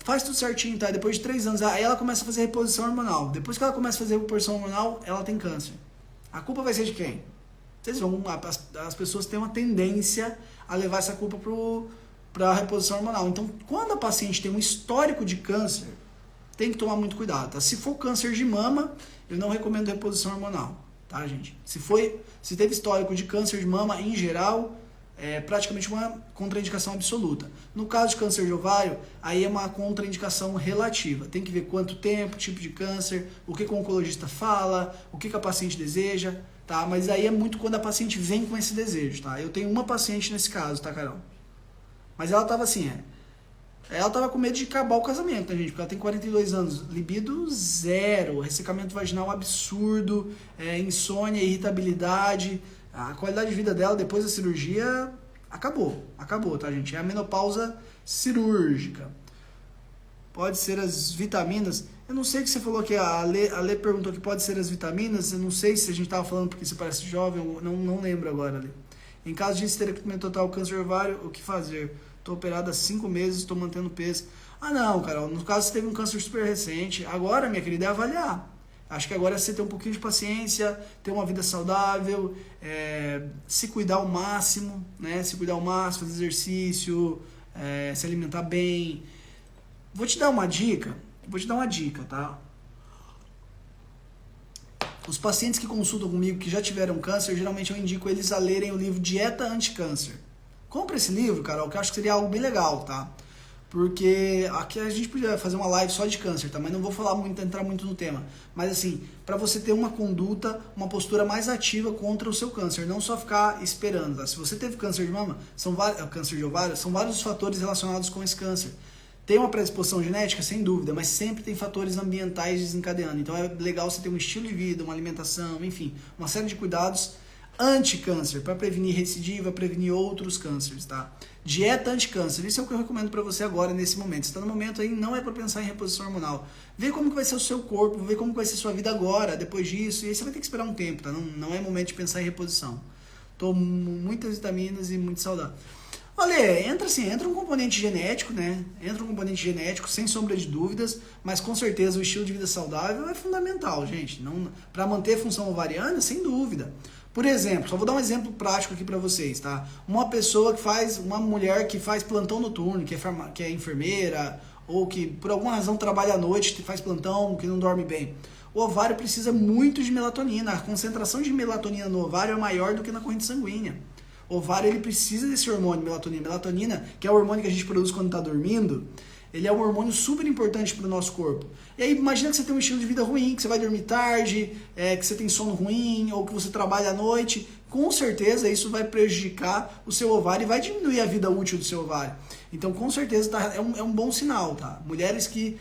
faz tudo certinho, tá? Depois de 3 anos, aí ela começa a fazer reposição hormonal. Depois que ela começa a fazer reposição hormonal, ela tem câncer. A culpa vai ser de quem? Vocês vão, as pessoas têm uma tendência a levar essa culpa para a reposição hormonal. Então, quando a paciente tem um histórico de câncer, tem que tomar muito cuidado, tá? Se for câncer de mama, eu não recomendo reposição hormonal, tá, gente? Se teve histórico de câncer de mama, em geral, é praticamente uma contraindicação absoluta. No caso de câncer de ovário, aí é uma contraindicação relativa. Tem que ver quanto tempo, tipo de câncer, o que o oncologista fala, o que a paciente deseja, tá? Mas aí é muito quando a paciente vem com esse desejo, tá? Eu tenho uma paciente nesse caso, tá, Carol? Mas ela tava assim, ela tava com medo de acabar o casamento, né, gente? Porque ela tem 42 anos, libido zero, ressecamento vaginal absurdo, insônia, irritabilidade. A qualidade de vida dela depois da cirurgia acabou, tá, gente? É a menopausa cirúrgica. Pode ser as vitaminas. Eu não sei o que você falou que a Lê perguntou que pode ser as vitaminas. Eu não sei se a gente estava falando porque você parece jovem, eu não lembro agora, Lê. Em caso de esterectomia total, câncer ovário, o que fazer? Estou operada há 5 meses, estou mantendo peso. Ah, não, Carol, no caso você teve um câncer super recente. Agora, minha querida, é avaliar. Acho que agora é você ter um pouquinho de paciência, ter uma vida saudável, se cuidar ao máximo, né? Se cuidar ao máximo, fazer exercício, se alimentar bem. Vou te dar uma dica, tá? Os pacientes que consultam comigo, que já tiveram câncer, geralmente eu indico eles a lerem o livro Dieta Anticâncer. Compre esse livro, Carol, que eu acho que seria algo bem legal, tá? Porque aqui a gente podia fazer uma live só de câncer, tá? Mas não vou entrar muito no tema. Mas assim, para você ter uma conduta, uma postura mais ativa contra o seu câncer, não só ficar esperando, tá? Se você teve câncer de mama, câncer de ovário, são vários os fatores relacionados com esse câncer. Tem uma predisposição genética? Sem dúvida, mas sempre tem fatores ambientais desencadeando. Então é legal você ter um estilo de vida, uma alimentação, enfim, uma série de cuidados anti-câncer, para prevenir recidiva, prevenir outros cânceres, tá? Dieta anti-câncer, isso é o que eu recomendo para você agora, nesse momento. Você está no momento aí, não é para pensar em reposição hormonal. Vê como que vai ser o seu corpo, vê como que vai ser a sua vida agora, depois disso, e aí você vai ter que esperar um tempo, tá? Não é momento de pensar em reposição. Tomo muitas vitaminas e muito saudável. Olha, entra um componente genético, né? Entra um componente genético, sem sombra de dúvidas, mas com certeza o estilo de vida saudável é fundamental, gente. Para manter a função ovariana, sem dúvida. Por exemplo, só vou dar um exemplo prático aqui para vocês, tá? Uma mulher que faz plantão noturno, que é enfermeira, ou que por alguma razão trabalha à noite, faz plantão, que não dorme bem. O ovário precisa muito de melatonina. A concentração de melatonina no ovário é maior do que na corrente sanguínea. O ovário, ele precisa desse hormônio, melatonina. Melatonina, que é o hormônio que a gente produz quando está dormindo, ele é um hormônio super importante para o nosso corpo. E aí, imagina que você tem um estilo de vida ruim, que você vai dormir tarde, que você tem sono ruim, ou que você trabalha à noite. com certeza isso vai prejudicar o seu ovário e vai diminuir a vida útil do seu ovário. Então, com certeza, é um bom sinal, tá? Mulheres que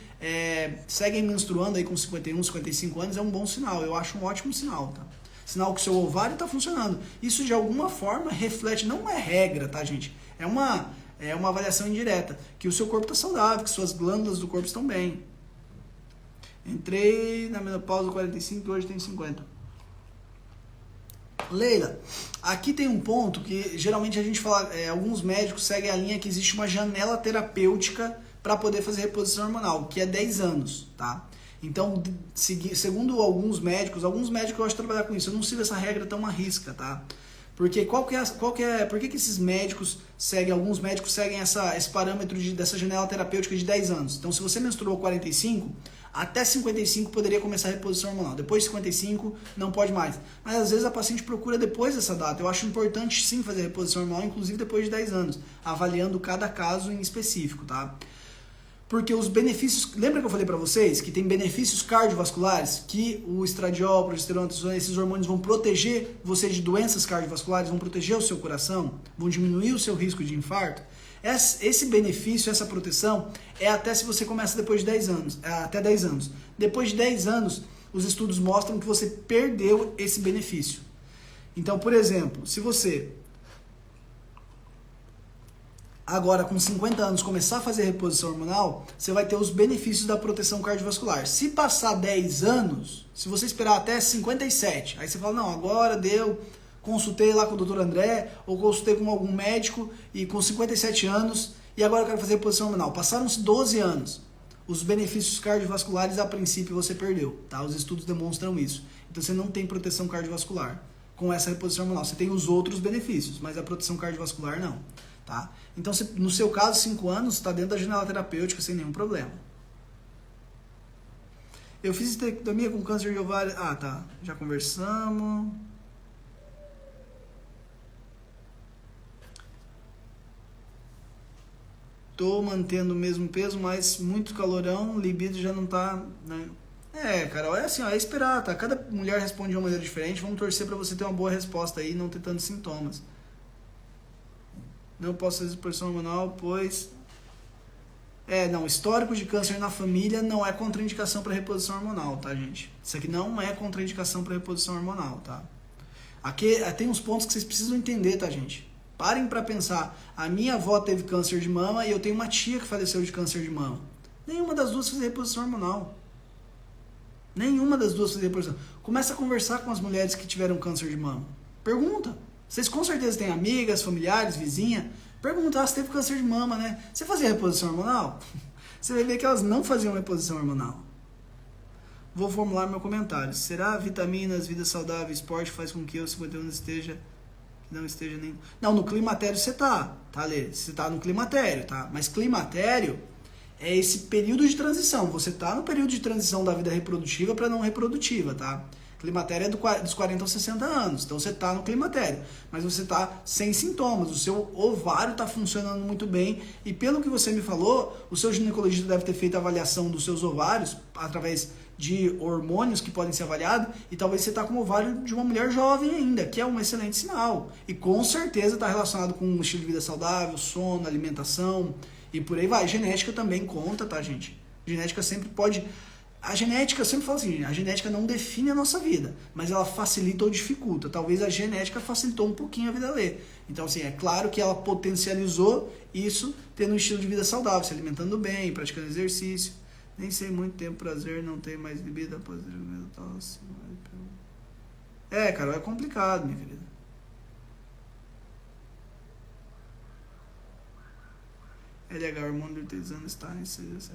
seguem menstruando aí com 51, 55 anos é um bom sinal. Eu acho um ótimo sinal, tá? Sinal que o seu ovário está funcionando. Isso, de alguma forma, reflete, não é regra, tá, gente? É uma avaliação indireta, que o seu corpo está saudável, que suas glândulas do corpo estão bem. Entrei na menopausa 45 e hoje tenho 50. Leila, aqui tem um ponto que geralmente a gente fala, alguns médicos seguem a linha que existe uma janela terapêutica para poder fazer reposição hormonal, que é 10 anos, tá? Então, segundo alguns médicos gostam de trabalhar com isso, eu não sigo essa regra tão à risca, tá? Porque por que esses médicos seguem, alguns médicos seguem esse parâmetro dessa janela terapêutica de 10 anos? Então, se você menstruou 45, até 55 poderia começar a reposição hormonal. Depois de 55, não pode mais. Mas às vezes a paciente procura depois dessa data. Eu acho importante sim fazer a reposição hormonal, inclusive depois de 10 anos, avaliando cada caso em específico, tá? Porque os benefícios... Lembra que eu falei para vocês que tem benefícios cardiovasculares? Que o estradiol, progesterona, esses hormônios vão proteger você de doenças cardiovasculares, vão proteger o seu coração, vão diminuir o seu risco de infarto. Esse benefício, essa proteção, é até se você começa depois de 10 anos. Até 10 anos. Depois de 10 anos, os estudos mostram que você perdeu esse benefício. Então, por exemplo, se você... agora com 50 anos começar a fazer reposição hormonal, você vai ter os benefícios da proteção cardiovascular. Se passar 10 anos, se você esperar até 57, aí você fala, não, agora deu, consultei lá com o Dr. André, ou consultei com algum médico, e com 57 anos, e agora eu quero fazer reposição hormonal. Passaram-se 12 anos. Os benefícios cardiovasculares, a princípio, você perdeu, tá? Os estudos demonstram isso. Então você não tem proteção cardiovascular com essa reposição hormonal. Você tem os outros benefícios, mas a proteção cardiovascular não. Tá? Então, no seu caso, 5 anos, está dentro da janela terapêutica sem nenhum problema. Eu fiz histerectomia com câncer de ovário... Ah, tá. Já conversamos. Tô mantendo o mesmo peso, mas muito calorão, libido já não tá... Né? Carol, é assim, ó, é esperar, tá? Cada mulher responde de uma maneira diferente. Vamos torcer para você ter uma boa resposta aí e não ter tantos sintomas. Não posso fazer reposição hormonal, pois... histórico de câncer na família não é contraindicação para reposição hormonal, tá, gente? Isso aqui não é contraindicação para reposição hormonal, tá? Aqui tem uns pontos que vocês precisam entender, tá, gente? Parem para pensar. A minha avó teve câncer de mama e eu tenho uma tia que faleceu de câncer de mama. Nenhuma das duas fez reposição hormonal. Nenhuma das duas fez reposição. Começa a conversar com as mulheres que tiveram câncer de mama. Pergunta. Vocês com certeza têm amigas, familiares, vizinha. Pergunta, você teve câncer de mama, né? Você fazia reposição hormonal? Você vai ver que elas não faziam reposição hormonal. Vou formular meu comentário. Será vitaminas, vida saudável, esporte faz com que eu, 51 anos, não esteja nem... Não, no climatério você tá, Lê? Você tá no climatério, tá? Mas climatério é esse período de transição. Você tá no período de transição da vida reprodutiva para não reprodutiva, tá? Climatério é dos 40 aos 60 anos, então você está no climatério, mas você está sem sintomas, o seu ovário está funcionando muito bem, e pelo que você me falou, o seu ginecologista deve ter feito a avaliação dos seus ovários, através de hormônios que podem ser avaliados, e talvez você está com o ovário de uma mulher jovem ainda, que é um excelente sinal, e com certeza está relacionado com um estilo de vida saudável, sono, alimentação, e por aí vai. Genética também conta, tá, gente? Genética sempre pode... A genética, eu sempre falo assim, a genética não define a nossa vida, mas ela facilita ou dificulta. Talvez a genética facilitou um pouquinho a vida dele. Então, assim, é claro que ela potencializou isso tendo um estilo de vida saudável, se alimentando bem, praticando exercício. Nem sei muito tempo, prazer, não tem mais libido após o julgamento tal. Assim, Carol, é complicado, minha querida. LH, hormônio utilizando está em 6 a 7.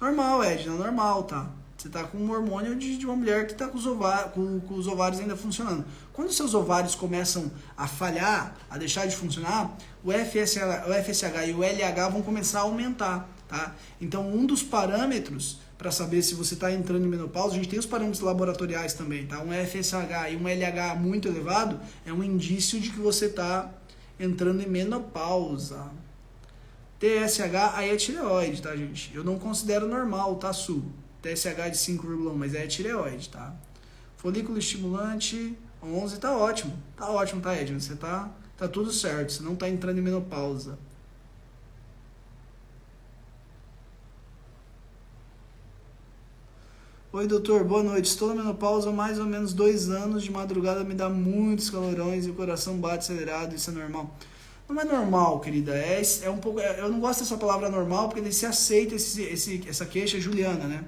Normal, Edna, normal, tá? Você tá com um hormônio de uma mulher que tá com os ovários ainda funcionando. Quando os seus ovários começam a falhar, a deixar de funcionar, o FSH e o LH vão começar a aumentar, tá? Então, um dos parâmetros para saber se você está entrando em menopausa, a gente tem os parâmetros laboratoriais também, tá? Um FSH e um LH muito elevado é um indício de que você está entrando em menopausa. TSH aí é tireoide, tá, gente? Eu não considero normal, tá, Su? TSH de 5,1, mas é tireoide, tá? Folículo estimulante, 11 tá ótimo. Tá ótimo, tá, Edna? Você tá tudo certo. Você não tá entrando em menopausa. Oi, doutor, boa noite. Estou na menopausa há mais ou menos 2 anos. De madrugada me dá muitos calorões e o coração bate acelerado. Isso é normal? Não é normal, querida. É um pouco. Eu não gosto dessa palavra normal porque se aceita essa queixa, Juliana, né?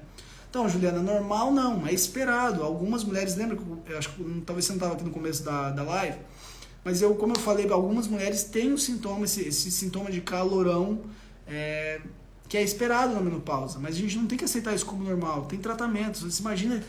Então, Juliana, normal não, é esperado. Algumas mulheres, lembra que eu acho que talvez você não estava aqui no começo da live, mas como eu falei, algumas mulheres têm um sintoma, esse sintoma de calorão, que é esperado na menopausa, mas a gente não tem que aceitar isso como normal, tem tratamentos. Você imagina,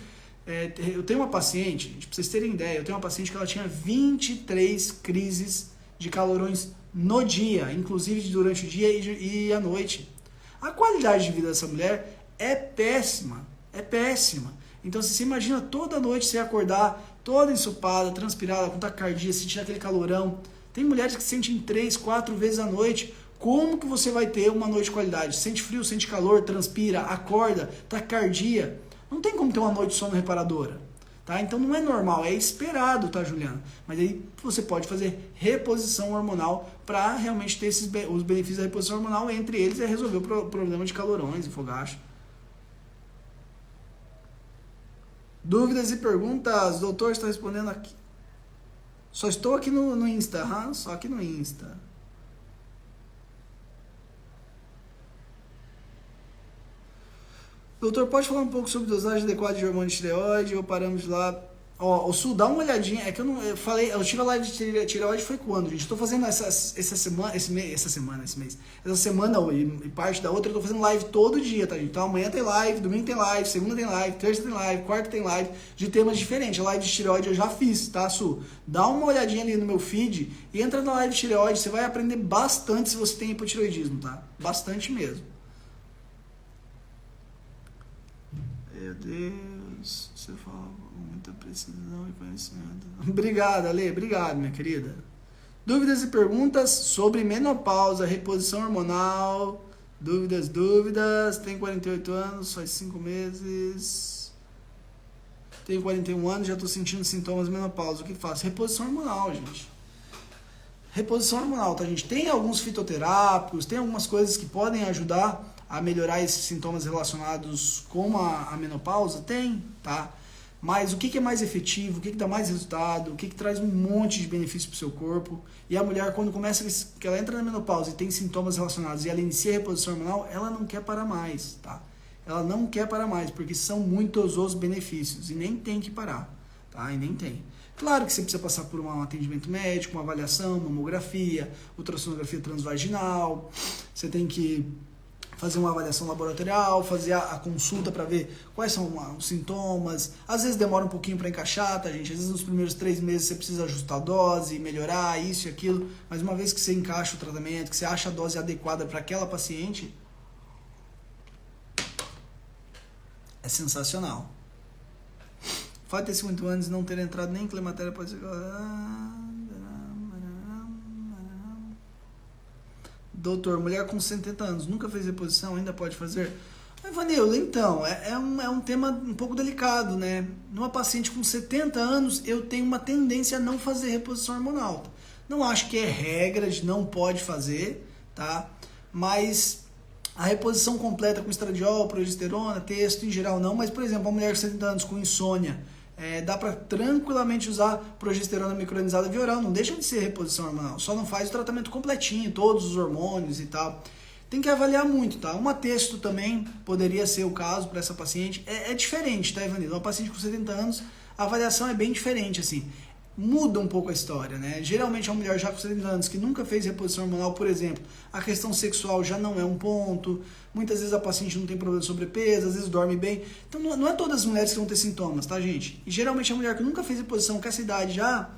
eu tenho uma paciente, pra vocês terem ideia, eu tenho uma paciente que ela tinha 23 crises de calorões no dia, inclusive durante o dia e a noite. A qualidade de vida dessa mulher é péssima, é péssima. Então você imagina toda noite você acordar toda ensopada, transpirada, com taquicardia, sentindo aquele calorão. Tem mulheres que sentem 3, 4 vezes à noite. Como que você vai ter uma noite de qualidade? Sente frio, sente calor, transpira, acorda, taquicardia. Não tem como ter uma noite de sono reparadora. Tá? Então não é normal, é esperado, tá, Juliana? Mas aí você pode fazer reposição hormonal para realmente ter os benefícios da reposição hormonal. Entre eles é resolver o problema de calorões e fogacho. Dúvidas e perguntas? Doutor está respondendo aqui. Só estou aqui no Insta, só aqui no Insta. Doutor, pode falar um pouco sobre dosagem adequada de hormônio de tireoide ou paramos lá? Ó, o Sul, dá uma olhadinha. É que eu tive a live de tireoide foi quando, gente? Estou fazendo essa semana e parte da outra, eu tô fazendo live todo dia, tá, gente? Então amanhã tem live, domingo tem live, segunda tem live, terça tem live, quarta tem live, de temas diferentes. A live de tireoide eu já fiz, tá, Sul? Dá uma olhadinha ali no meu feed e entra na live de tireoide, você vai aprender bastante se você tem hipotireoidismo, tá? Bastante mesmo. Meu Deus, você fala com muita precisão e conhecimento. Obrigado, Ale, obrigado, minha querida. Dúvidas e perguntas sobre menopausa, reposição hormonal. Dúvidas. Tenho 48 anos, faz 5 meses. Tenho 41 anos, já estou sentindo sintomas de menopausa. O que faço? Reposição hormonal, gente. Reposição hormonal, tá, gente? Tem alguns fitoterápicos, tem algumas coisas que podem ajudar a melhorar esses sintomas relacionados com a menopausa? Tem, tá? Mas o que é mais efetivo, o que dá mais resultado, o que traz um monte de benefício para o seu corpo? E a mulher, quando que ela entra na menopausa e tem sintomas relacionados e ela inicia a reposição hormonal, ela não quer parar mais, tá? Ela não quer parar mais, porque são muitos os benefícios e nem tem que parar, tá? E nem tem. Claro que você precisa passar por um atendimento médico, uma avaliação, mamografia, ultrassonografia transvaginal, você tem que fazer uma avaliação laboratorial, fazer a consulta para ver quais são os sintomas. Às vezes demora um pouquinho para encaixar, tá, gente? Às vezes nos primeiros 3 meses você precisa ajustar a dose, melhorar isso e aquilo, mas uma vez que você encaixa o tratamento, que você acha a dose adequada para aquela paciente, é sensacional. O fato de ter 50 anos e não ter entrado nem em climatéria pode ser... Doutor, mulher com 70 anos, nunca fez reposição, ainda pode fazer? Vanilda, então, é um tema um pouco delicado, né? Numa paciente com 70 anos, eu tenho uma tendência a não fazer reposição hormonal. Não acho que é regra de não pode fazer, tá? Mas a reposição completa com estradiol, progesterona, testo, em geral não. Mas, por exemplo, uma mulher com 70 anos com insônia, dá para tranquilamente usar progesterona micronizada via oral, não deixa de ser reposição hormonal, só não faz o tratamento completinho, todos os hormônios e tal. Tem que avaliar muito, tá? Uma testo também poderia ser o caso para essa paciente. É diferente, tá, Ivanildo? Uma paciente com 70 anos, a avaliação é bem diferente, assim. Muda um pouco a história, né? Geralmente a mulher já com 70 anos que nunca fez reposição hormonal, por exemplo, a questão sexual já não é um ponto, muitas vezes a paciente não tem problema de sobrepeso, às vezes dorme bem. Então não é todas as mulheres que vão ter sintomas, tá, gente? E geralmente a mulher que nunca fez reposição com essa idade já,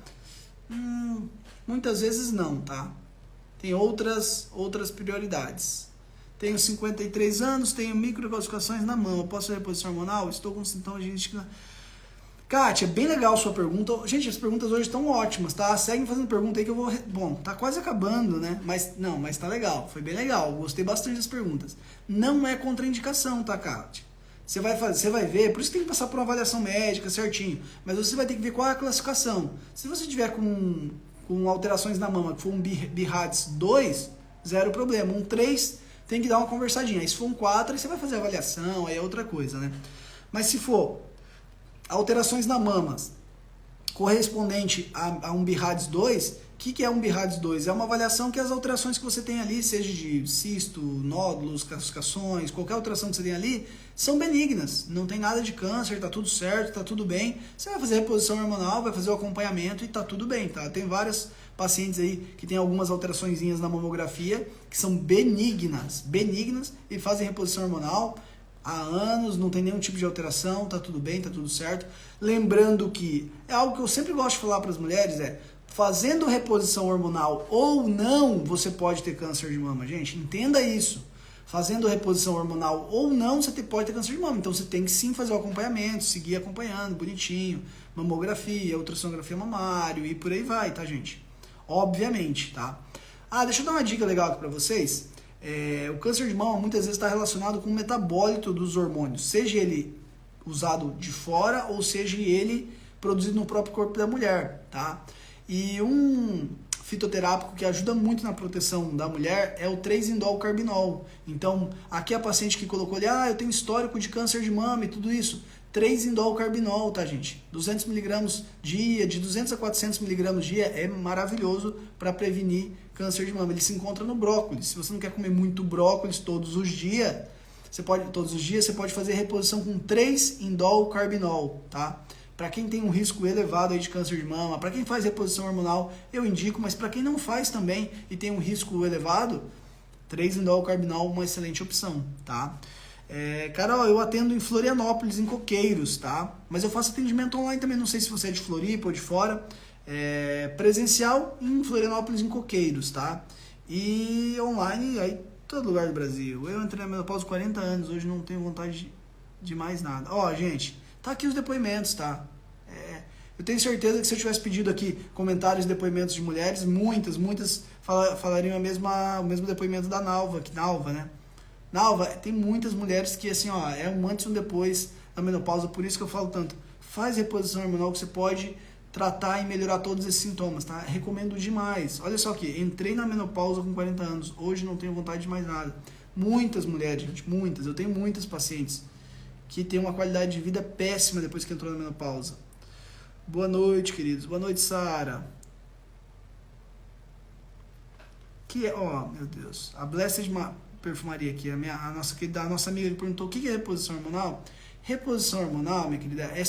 muitas vezes não, tá? Tem outras prioridades. Tenho 53 anos, tenho microcalcificações na mama, posso fazer reposição hormonal? Estou com sintomas de genética... Kátia, bem legal a sua pergunta. Gente, as perguntas hoje estão ótimas, tá? Seguem fazendo pergunta aí que eu vou... Bom, tá quase acabando, né? Mas tá legal. Foi bem legal. Gostei bastante das perguntas. Não é contraindicação, tá, Kátia? Você vai ver, por isso que tem que passar por uma avaliação médica certinho, mas você vai ter que ver qual é a classificação. Se você tiver com alterações na mama, que for um BIRADS 2, zero problema. Um 3, tem que dar uma conversadinha. Aí se for um 4, aí você vai fazer a avaliação, aí é outra coisa, né? Mas se for alterações na mama correspondente a um BIRADS 2, o que é um BIRADS 2? É uma avaliação que as alterações que você tem ali, seja de cisto, nódulos, calcificações, qualquer alteração que você tem ali, são benignas. Não tem nada de câncer, tá tudo certo, tá tudo bem. Você vai fazer reposição hormonal, vai fazer o acompanhamento e tá tudo bem, tá? Tem várias pacientes aí que tem algumas alteraçõezinhas na mamografia que são benignas e fazem reposição hormonal há anos, não tem nenhum tipo de alteração, tá tudo bem, tá tudo certo. Lembrando que é algo que eu sempre gosto de falar para as mulheres, fazendo reposição hormonal ou não, você pode ter câncer de mama. Gente, entenda isso. Fazendo reposição hormonal ou não, você pode ter câncer de mama. Então você tem que sim fazer o acompanhamento, seguir acompanhando, bonitinho, mamografia, ultrassonografia mamário e por aí vai, tá, gente? Obviamente, tá? Deixa eu dar uma dica legal aqui pra vocês. O câncer de mama muitas vezes está relacionado com o metabólito dos hormônios, seja ele usado de fora ou seja ele produzido no próprio corpo da mulher, tá? E um fitoterápico que ajuda muito na proteção da mulher é o 3-indol-carbinol. Então, aqui a paciente que colocou ali, eu tenho histórico de câncer de mama e tudo isso. 3-indol-carbinol, tá, gente? 200 mg dia, de 200 a 400 mg dia é maravilhoso para prevenir câncer de mama. Ele se encontra no brócolis. Se você não quer comer muito brócolis todos os dias, você pode fazer reposição com 3-indol-carbinol, tá? Para quem tem um risco elevado aí de câncer de mama, para quem faz reposição hormonal, eu indico, mas para quem não faz também e tem um risco elevado, 3-indol-carbinol é uma excelente opção, tá? Carol, eu atendo em Florianópolis, em Coqueiros, tá? Mas eu faço atendimento online também, não sei se você é de Floripa ou de fora. Presencial em Florianópolis, em Coqueiros, tá? E online aí todo lugar do Brasil. Eu entrei na menopausa há 40 anos, hoje não tenho vontade de mais nada. Gente, tá aqui os depoimentos, tá? Eu tenho certeza que se eu tivesse pedido aqui comentários e depoimentos de mulheres, muitas falariam o mesmo depoimento da Nalva, né? Nalva, tem muitas mulheres que assim, é um antes e um depois da menopausa, por isso que eu falo tanto. Faz reposição hormonal que você pode tratar e melhorar todos esses sintomas, tá? Recomendo demais. Olha só aqui, entrei na menopausa com 40 anos, hoje não tenho vontade de mais nada. Muitas mulheres, gente, muitas. Eu tenho muitas pacientes que têm uma qualidade de vida péssima depois que entrou na menopausa. Boa noite, queridos. Boa noite, Sara. Meu Deus. A Blessed Perfumaria aqui, a nossa amiga que perguntou o que é reposição hormonal. Reposição hormonal, minha querida, é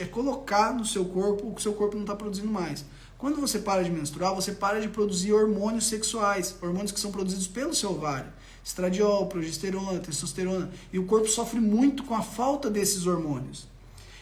colocar no seu corpo o que o seu corpo não está produzindo mais. Quando você para de menstruar, você para de produzir hormônios sexuais, hormônios que são produzidos pelo seu ovário. Estradiol, progesterona, testosterona. E o corpo sofre muito com a falta desses hormônios.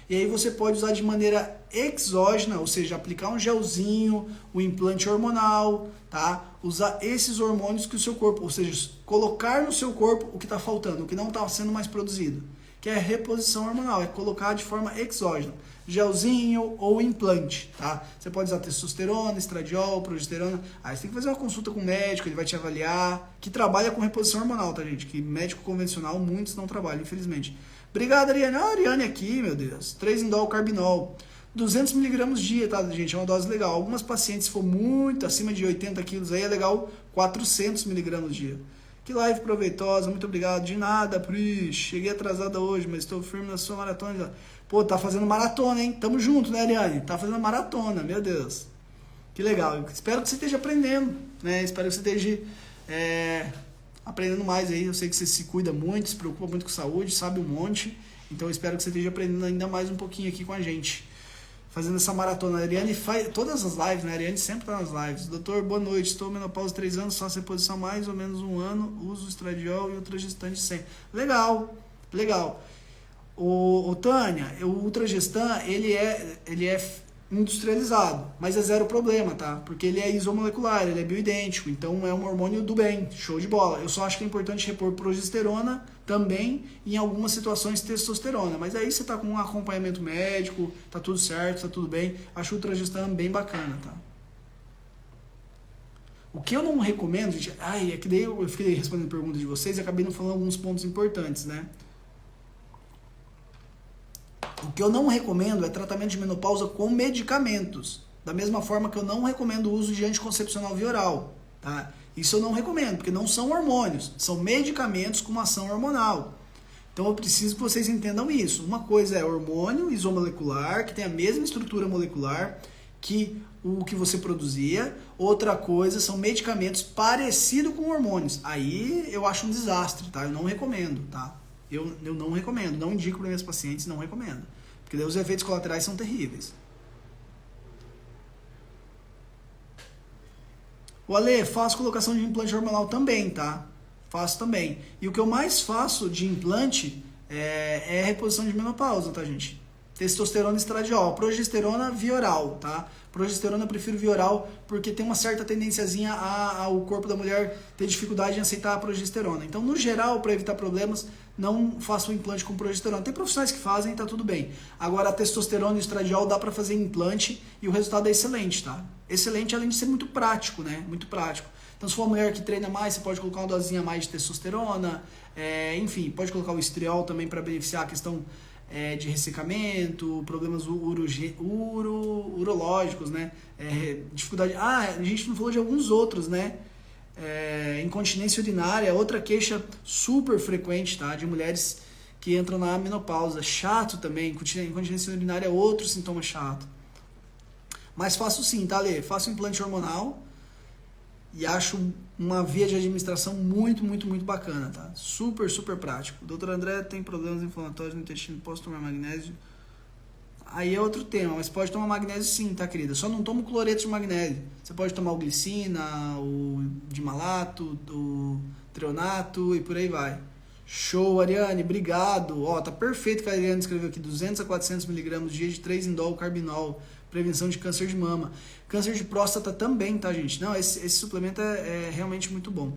E aí você pode usar de maneira exógena, ou seja, aplicar um gelzinho, um implante hormonal, tá? Usar esses hormônios que o seu corpo, ou seja, colocar no seu corpo o que está faltando, o que não está sendo mais produzido. Que é reposição hormonal, é colocar de forma exógena, gelzinho ou implante, tá? Você pode usar testosterona, estradiol, progesterona. Aí você tem que fazer uma consulta com o médico, ele vai te avaliar, que trabalha com reposição hormonal, tá, gente? Que médico convencional, muitos não trabalham, infelizmente. Obrigado, Ariane. A Ariane aqui, meu Deus. 3-indol-carbinol. 200 mg dia, tá, gente? É uma dose legal. Algumas pacientes, se for muito acima de 80 quilos, aí é legal 400 mg dia. Que live proveitosa, muito obrigado. De nada, Pri. Cheguei atrasada hoje, mas estou firme na sua maratona. Pô, tá fazendo maratona, hein? Tamo junto, né, Ariane? Tá fazendo maratona, meu Deus. Que legal. Eu espero que você esteja aprendendo, né? Espero que você esteja aprendendo mais aí. Eu sei que você se cuida muito, se preocupa muito com saúde, sabe um monte. Então eu espero que você esteja aprendendo ainda mais um pouquinho aqui com a gente. Fazendo essa maratona. A Ariane faz todas as lives, né? A Ariane sempre tá nas lives. Doutor, boa noite. Estou menopausa 3 anos, faço reposição mais ou menos 1 ano, uso estradiol e ultragestante 100. Legal, legal. O Tânia, o ultragestan, ele é industrializado, mas é zero problema, tá? Porque ele é isomolecular, ele é bioidêntico, então é um hormônio do bem, show de bola. Eu só acho que é importante repor progesterona também, em algumas situações testosterona, mas aí você tá com um acompanhamento médico, tá tudo certo, tá tudo bem. Acho o ultragestan bem bacana, tá? O que eu não recomendo, gente, é que daí eu fiquei respondendo perguntas de vocês e acabei não falando alguns pontos importantes, né? O que eu não recomendo é tratamento de menopausa com medicamentos. Da mesma forma que eu não recomendo o uso de anticoncepcional via oral, tá? Isso eu não recomendo, porque não são hormônios, são medicamentos com uma ação hormonal. Então eu preciso que vocês entendam isso. Uma coisa é hormônio isomolecular, que tem a mesma estrutura molecular que o que você produzia. Outra coisa são medicamentos parecidos com hormônios. Aí eu acho um desastre, tá? Eu não recomendo, tá? Eu não recomendo, não indico para meus pacientes, não recomendo. Porque daí os efeitos colaterais são terríveis. O Ale, faço colocação de implante hormonal também, tá? Faço também. E o que eu mais faço de implante é reposição de menopausa, tá, gente? Testosterona e estradiol. Progesterona via oral, tá? Progesterona eu prefiro via oral porque tem uma certa tendênciazinha ao corpo da mulher ter dificuldade em aceitar a progesterona. Então, no geral, para evitar problemas, não faço o implante com progesterona. Tem profissionais que fazem, tá tudo bem. Agora, a testosterona e o estradiol dá para fazer implante e o resultado é excelente, tá? Excelente, além de ser muito prático, né? Muito prático. Então, se for uma mulher que treina mais, você pode colocar uma dosinha a mais de testosterona. Enfim, pode colocar o estriol também para beneficiar a questão de ressecamento, problemas urológicos, né? Dificuldade. A gente não falou de alguns outros, né? Incontinência urinária, outra queixa super frequente, tá? De mulheres que entram na menopausa. Chato também. Incontinência urinária é outro sintoma chato. Mas faço sim, tá, Lê? Faço implante hormonal e acho uma via de administração muito, muito, muito bacana, tá? Super, super prático. O doutor André tem problemas inflamatórios no intestino, posso tomar magnésio? Aí é outro tema, mas pode tomar magnésio sim, tá, querida? Só não toma cloreto de magnésio. Você pode tomar o glicina, o dimalato, o treonato e por aí vai. Show, Ariane, obrigado. Ó, tá perfeito o que a Ariane escreveu aqui, 200 a 400 mg dia de 3-indol carbinol, prevenção de câncer de mama. Câncer de próstata também, tá, gente? Não, esse suplemento é realmente muito bom.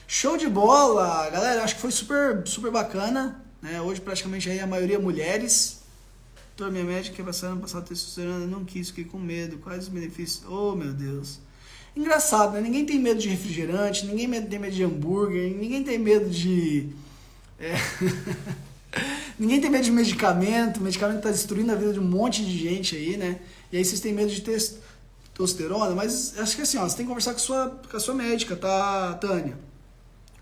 Show de bola, galera, acho que foi super, super bacana, né? Hoje praticamente aí a maioria mulheres. Doutor, minha médica que passando passar testosterona, não quis, fiquei com medo. Quais os benefícios? Oh, meu Deus. Engraçado, né? Ninguém tem medo de refrigerante, ninguém tem medo de hambúrguer, ninguém tem medo de... ninguém tem medo de medicamento. O medicamento tá destruindo a vida de um monte de gente aí, né? E aí vocês têm medo de testosterona, mas acho que assim, ó, você tem que conversar com a sua médica, tá, Tânia?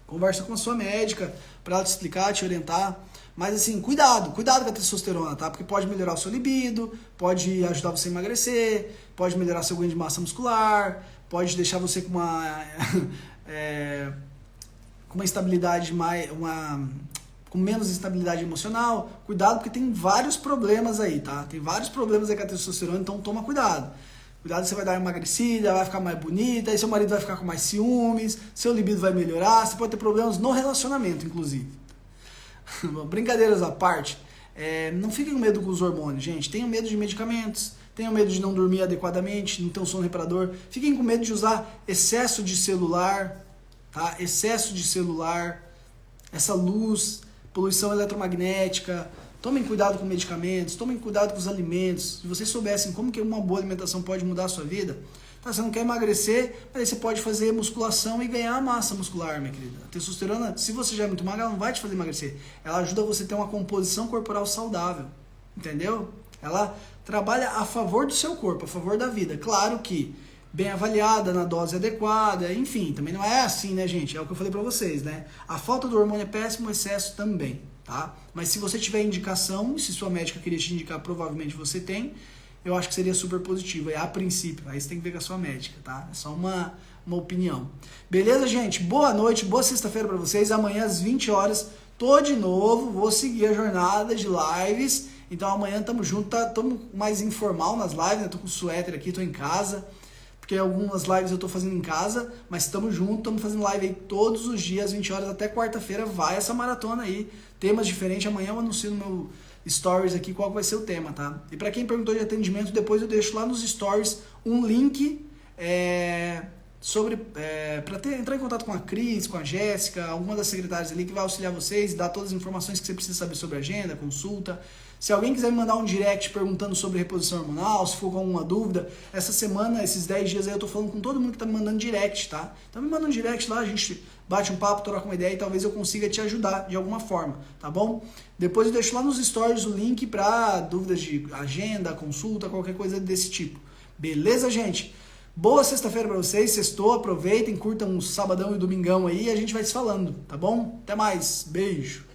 Conversa com a sua médica para ela te explicar, te orientar. Mas assim, cuidado com a testosterona, tá? Porque pode melhorar o seu libido, pode ajudar você a emagrecer, pode melhorar seu ganho de massa muscular, pode deixar você com uma com uma estabilidade com menos estabilidade emocional. Cuidado, porque tem vários problemas aí, tá? Tem vários problemas aí com a testosterona, então toma cuidado. Cuidado, você vai dar uma emagrecida, vai ficar mais bonita, aí seu marido vai ficar com mais ciúmes, seu libido vai melhorar, você pode ter problemas no relacionamento, inclusive. Brincadeiras à parte, não fiquem com medo com os hormônios, gente. Tenham medo de medicamentos, tenham medo de não dormir adequadamente, não ter um sono reparador. Fiquem com medo de usar excesso de celular, tá? Excesso de celular, essa luz, poluição eletromagnética. Tomem cuidado com medicamentos, tomem cuidado com os alimentos. Se vocês soubessem como que uma boa alimentação pode mudar a sua vida, tá, você não quer emagrecer, mas aí você pode fazer musculação e ganhar massa muscular, minha querida. A testosterona, se você já é muito magra, ela não vai te fazer emagrecer. Ela ajuda você a ter uma composição corporal saudável, entendeu? Ela trabalha a favor do seu corpo, a favor da vida. Claro que bem avaliada, na dose adequada, enfim, também não é assim, né, gente? É o que eu falei pra vocês, né? A falta do hormônio é péssimo, o excesso também, tá? Mas se você tiver indicação, se sua médica queria te indicar, provavelmente você tem, eu acho que seria super positivo, a princípio. Aí você tem que ver com a sua médica, tá? É só uma opinião. Beleza, gente? Boa noite, boa sexta-feira pra vocês. Amanhã às 20 horas, tô de novo, vou seguir a jornada de lives. Então amanhã tamo junto, tamo mais informal nas lives, né? Tô com o suéter aqui, tô em casa. Porque algumas lives eu tô fazendo em casa, mas estamos juntos, estamos fazendo live aí todos os dias, 20 horas até quarta-feira, vai essa maratona aí, temas diferentes, amanhã eu anuncio no meu stories aqui qual vai ser o tema, tá? E para quem perguntou de atendimento, depois eu deixo lá nos stories um link sobre para entrar em contato com a Cris, com a Jéssica, alguma das secretárias ali que vai auxiliar vocês, dar todas as informações que você precisa saber sobre a agenda, consulta. Se alguém quiser me mandar um direct perguntando sobre reposição hormonal, se for com alguma dúvida, essa semana, esses 10 dias aí eu tô falando com todo mundo que tá me mandando direct, tá? Então me manda um direct lá, a gente bate um papo, troca uma ideia e talvez eu consiga te ajudar de alguma forma, tá bom? Depois eu deixo lá nos stories o link para dúvidas de agenda, consulta, qualquer coisa desse tipo. Beleza, gente? Boa sexta-feira para vocês, sextou, aproveitem, curtam um sabadão e domingão aí e a gente vai se falando, tá bom? Até mais, beijo!